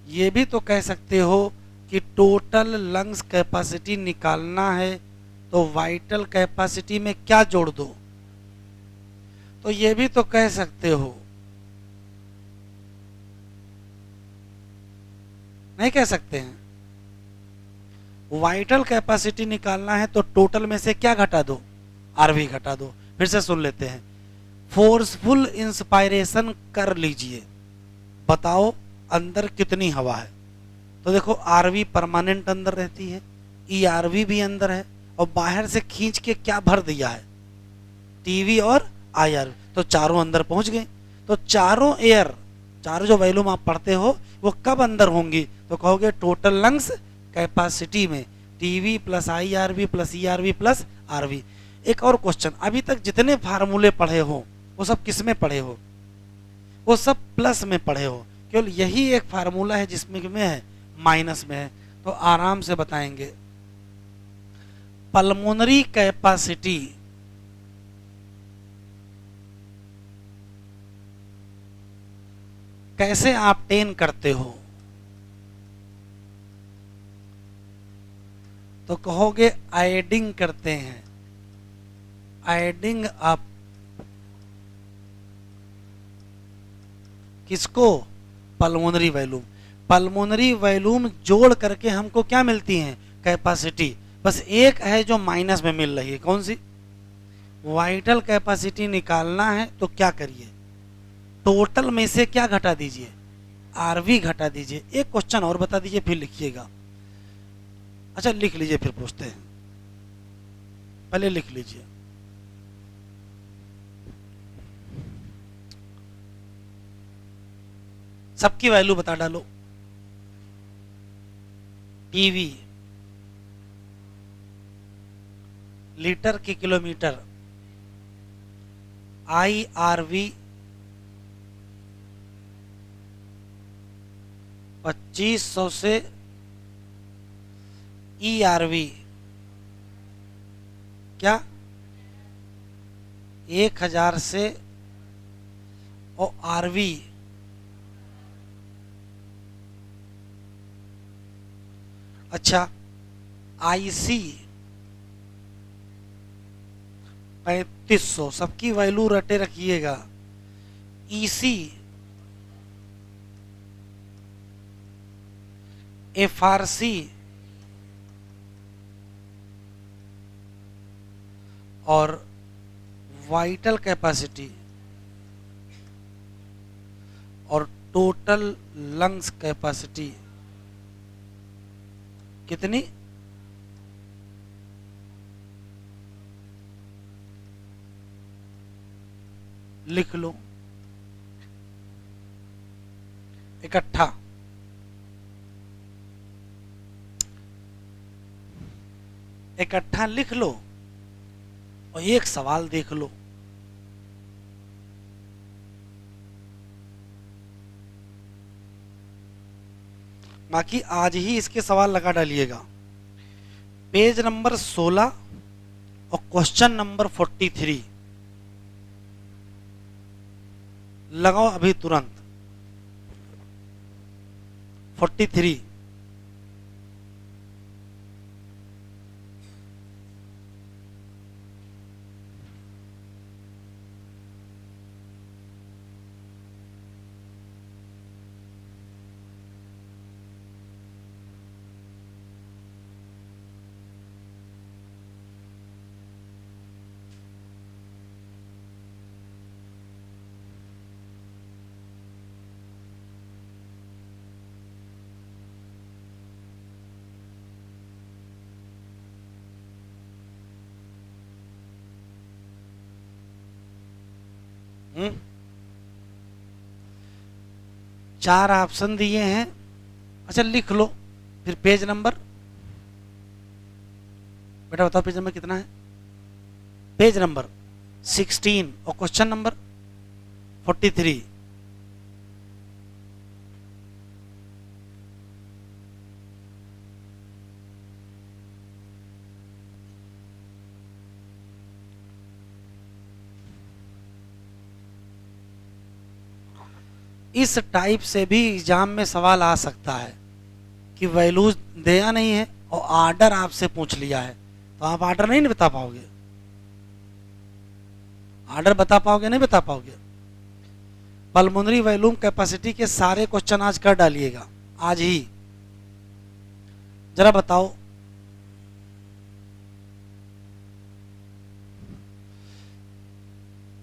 ये भी तो कह सकते हो कि टोटल लंग्स कैपेसिटी निकालना है तो वाइटल कैपेसिटी में क्या जोड़ दो? तो ये भी तो कह सकते हो, नहीं कह सकते हैं? वाइटल कैपेसिटी निकालना है तो टोटल में से क्या घटा दो? आरवी घटा दो। फिर से सुन लेते हैं, फोर्सफुल इंस्पायरेशन कर लीजिए, बताओ अंदर कितनी हवा है? तो देखो आरवी परमानेंट अंदर रहती है, ईआरवी भी अंदर है, और बाहर से खींच के क्या भर दिया है? टीवी और आईआरवी। तो चारों अंदर पहुंच गए। तो चारों एयर, चारों जो वैल्यूम आप पढ़ते हो वो कब अंदर होंगी? तो कहोगे टोटल लंग्स कैपेसिटी में TV plus IRV plus ERV plus RV. एक और क्वेश्चन, अभी तक जितने फार्मूले पढ़े हो वो सब किस में पढ़े हो? वो सब प्लस में पढ़े हो, केवल यही एक फार्मूला है जिसमें में है माइनस में है। तो आराम से बताएंगे। पल्मोनरी कैपेसिटी कैसे ऑब्टेन करते हो? तो कहोगे आइडिंग करते हैं, आइडिंग अप किसको? Pulmonary volume. पल्मोनरी वॉल्यूम जोड़ करके हमको क्या मिलती है? कैपेसिटी। बस एक है जो माइनस में मिल रही है, कौन सी? वाइटल कैपेसिटी निकालना है तो क्या करिए, टोटल में से क्या घटा दीजिए? आरवी घटा दीजिए। एक क्वेश्चन और बता दीजिए फिर लिखिएगा। अच्छा लिख लीजिए फिर पूछते हैं, पहले लिख लीजिए। सबकी वैल्यू बता डालो। पीवी लीटर की किलोमीटर, IRV 2500 से ERV क्या 1000 से, और RV अच्छा IC 3500। सबकी वैल्यू रटे रखिएगा। EC FRC और वाइटल कैपेसिटी और टोटल लंग्स कैपेसिटी कितनी? लिख लो इकट्ठा। इकट्ठा लिख लो और एक सवाल देख लो। बाकी आज ही इसके सवाल लगा डालिएगा। पेज नंबर 16 और क्वेश्चन नंबर 43 लगाओ अभी तुरंत। 43 4 ऑप्शन दिए हैं। अच्छा लिख लो फिर पेज नंबर। बेटा बताओ पेज नंबर कितना है? पेज नंबर 16 और क्वेश्चन नंबर 43। इस टाइप से भी एग्जाम में सवाल आ सकता है कि वैल्यूज दिया नहीं है और आर्डर आपसे पूछ लिया है, तो आप आर्डर नहीं बता पाओगे। आर्डर बता पाओगे? नहीं बता पाओगे। पल्मोनरी वॉल्यूम कैपेसिटी के सारे क्वेश्चन आज कर डालिएगा, आज ही। जरा बताओ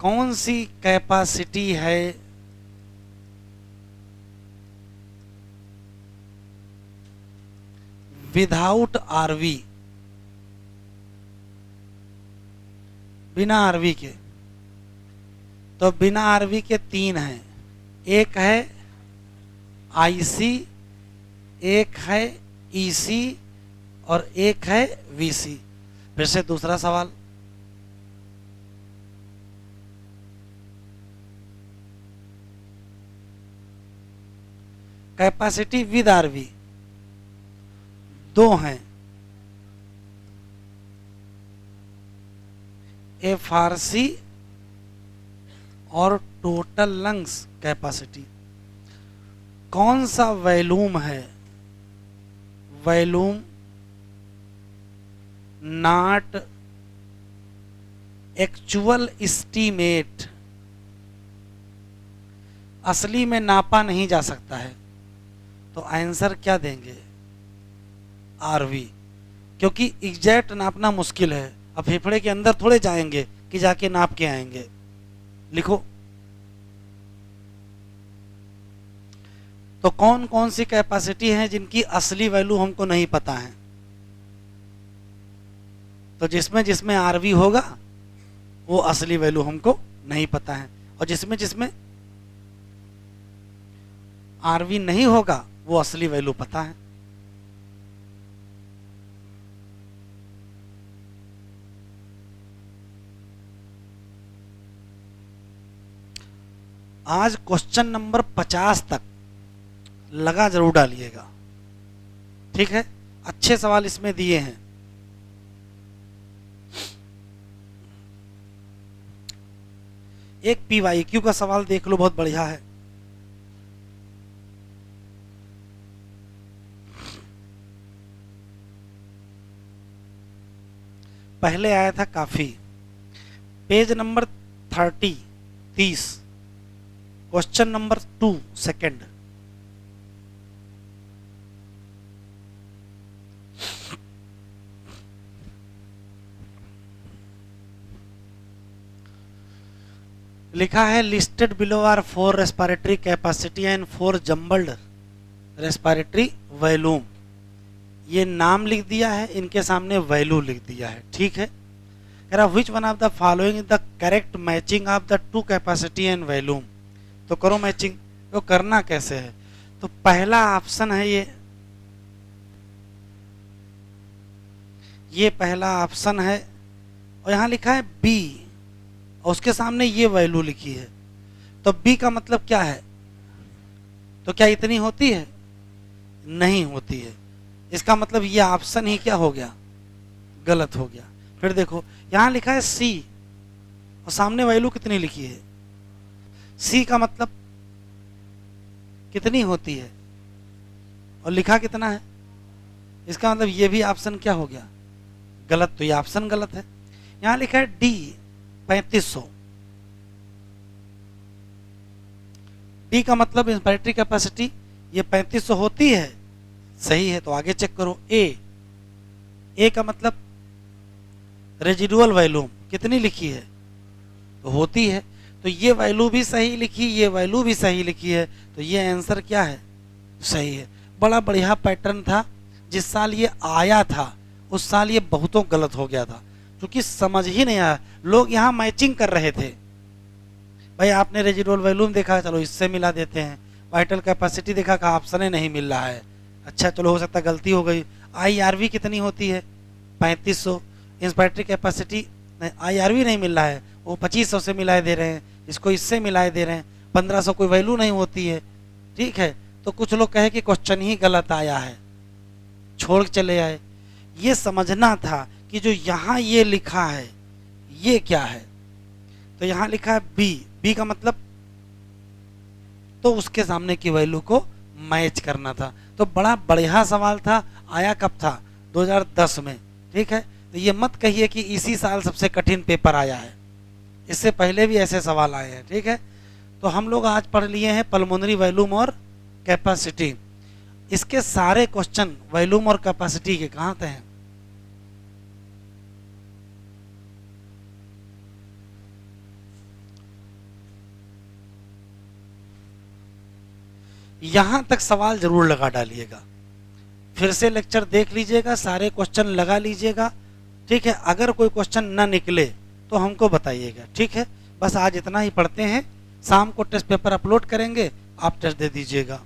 कौन सी कैपेसिटी है विदाउट आरवी, बिना आरवी के? तो बिना आरवी के 3 हैं। एक है आईसी, एक है ईसी और एक है वीसी। फिर से दूसरा सवाल, कैपेसिटी विद आरवी दो हैं, एफआरसी और टोटल लंग्स कैपेसिटी। कौन सा वॉल्यूम है? वॉल्यूम नॉट एक्चुअल एस्टीमेट, असली में नापा नहीं जा सकता है। तो आंसर क्या देंगे? आरवी, क्योंकि एग्जैक्ट नापना मुश्किल है। अब फेफड़े के अंदर थोड़े जाएंगे कि जाके नाप के आएंगे। लिखो। तो कौन कौन सी कैपेसिटी है जिनकी असली वैल्यू हमको नहीं पता है? तो जिसमें जिसमें आरवी होगा वो असली वैल्यू हमको नहीं पता है, और जिसमें जिसमें आरवी नहीं होगा वो असली वैल्यू पता है। आज क्वेश्चन नंबर 50 तक लगा जरूर डालिएगा, ठीक है? अच्छे सवाल इसमें दिए हैं। एक पीवाईक्यू का सवाल देख लो, बहुत बढ़िया है। पहले आया था काफी, page number 30, question number 2 second. लिखा है listed below are 4 respiratory capacity and 4 jumbled respiratory volume. ये नाम लिख दिया है, इनके सामने वैल्यू लिख दिया है, ठीक है? कह रहा which one of the following the correct matching of the two capacity and volume. तो करो मैचिंग। तो करना कैसे है? तो पहला ऑप्शन है ये पहला ऑप्शन है, और यहां लिखा है बी, और उसके सामने ये वैल्यू लिखी है। तो बी का मतलब क्या है? तो क्या इतनी होती है? नहीं होती है। इसका मतलब ये ऑप्शन ही क्या हो गया? गलत हो गया। फिर देखो यहां लिखा है सी, और सामने वैल्यू कितनी लिखी है? सी का मतलब कितनी होती है, और लिखा कितना है? इसका मतलब ये भी ऑप्शन क्या हो गया? गलत। तो ये ऑप्शन गलत है। यहां लिखा है डी 3500। डी का मतलब इंस्पिरेटरी कैपेसिटी ये 3500 होती है, सही है। तो आगे चेक करो। ए का मतलब रेजिडुअल वॉल्यूम कितनी लिखी है? तो होती है। तो ये वैल्यू भी सही लिखी, ये वैल्यू भी सही लिखी है, तो ये आंसर क्या है? सही है। बड़ा बढ़िया पैटर्न था। जिस साल ये आया था उस साल ये बहुतों गलत हो गया था, क्योंकि समझ ही नहीं आया। लोग यहाँ मैचिंग कर रहे थे। भाई आपने रेजिडुअल वॉल्यूम देखा, चलो इससे मिला देते हैं। वाइटल कैपेसिटी देखा, कहा ऑप्शन नहीं मिल रहा है। अच्छा चलो हो सकता गलती हो गई। IRV कितनी होती है? 3500। इंस्पिरेटरी कैपेसिटी IRV नहीं मिल रहा है, वो 2500 से मिलाए दे रहे हैं, इसको इससे मिलाए दे रहे हैं। 1500 कोई वैल्यू नहीं होती है, ठीक है? तो कुछ लोग कहे कि क्वेश्चन ही गलत आया है, छोड़ के चले आए। ये समझना था कि जो यहाँ ये लिखा है ये क्या है। तो यहाँ लिखा है बी का मतलब तो उसके सामने की वैल्यू को मैच करना था। तो बड़ा बढ़िया सवाल था। आया कब था? 2010 में, ठीक है? तो ये मत कहिए कि इसी साल सबसे कठिन पेपर आया है, इससे पहले भी ऐसे सवाल आए हैं, ठीक है? तो हम लोग आज पढ़ लिए हैं पल्मोनरी वॉल्यूम और कैपेसिटी। इसके सारे क्वेश्चन वॉल्यूम और कैपेसिटी के कहाँ थे हैं? यहां तक सवाल जरूर लगा डालिएगा। फिर से लेक्चर देख लीजिएगा, सारे क्वेश्चन लगा लीजिएगा, ठीक है? अगर कोई क्वेश्चन ना निकले तो हमको बताइएगा, ठीक है? बस आज इतना ही पढ़ते हैं। शाम को टेस्ट पेपर अपलोड करेंगे, आप टेस्ट दे दीजिएगा।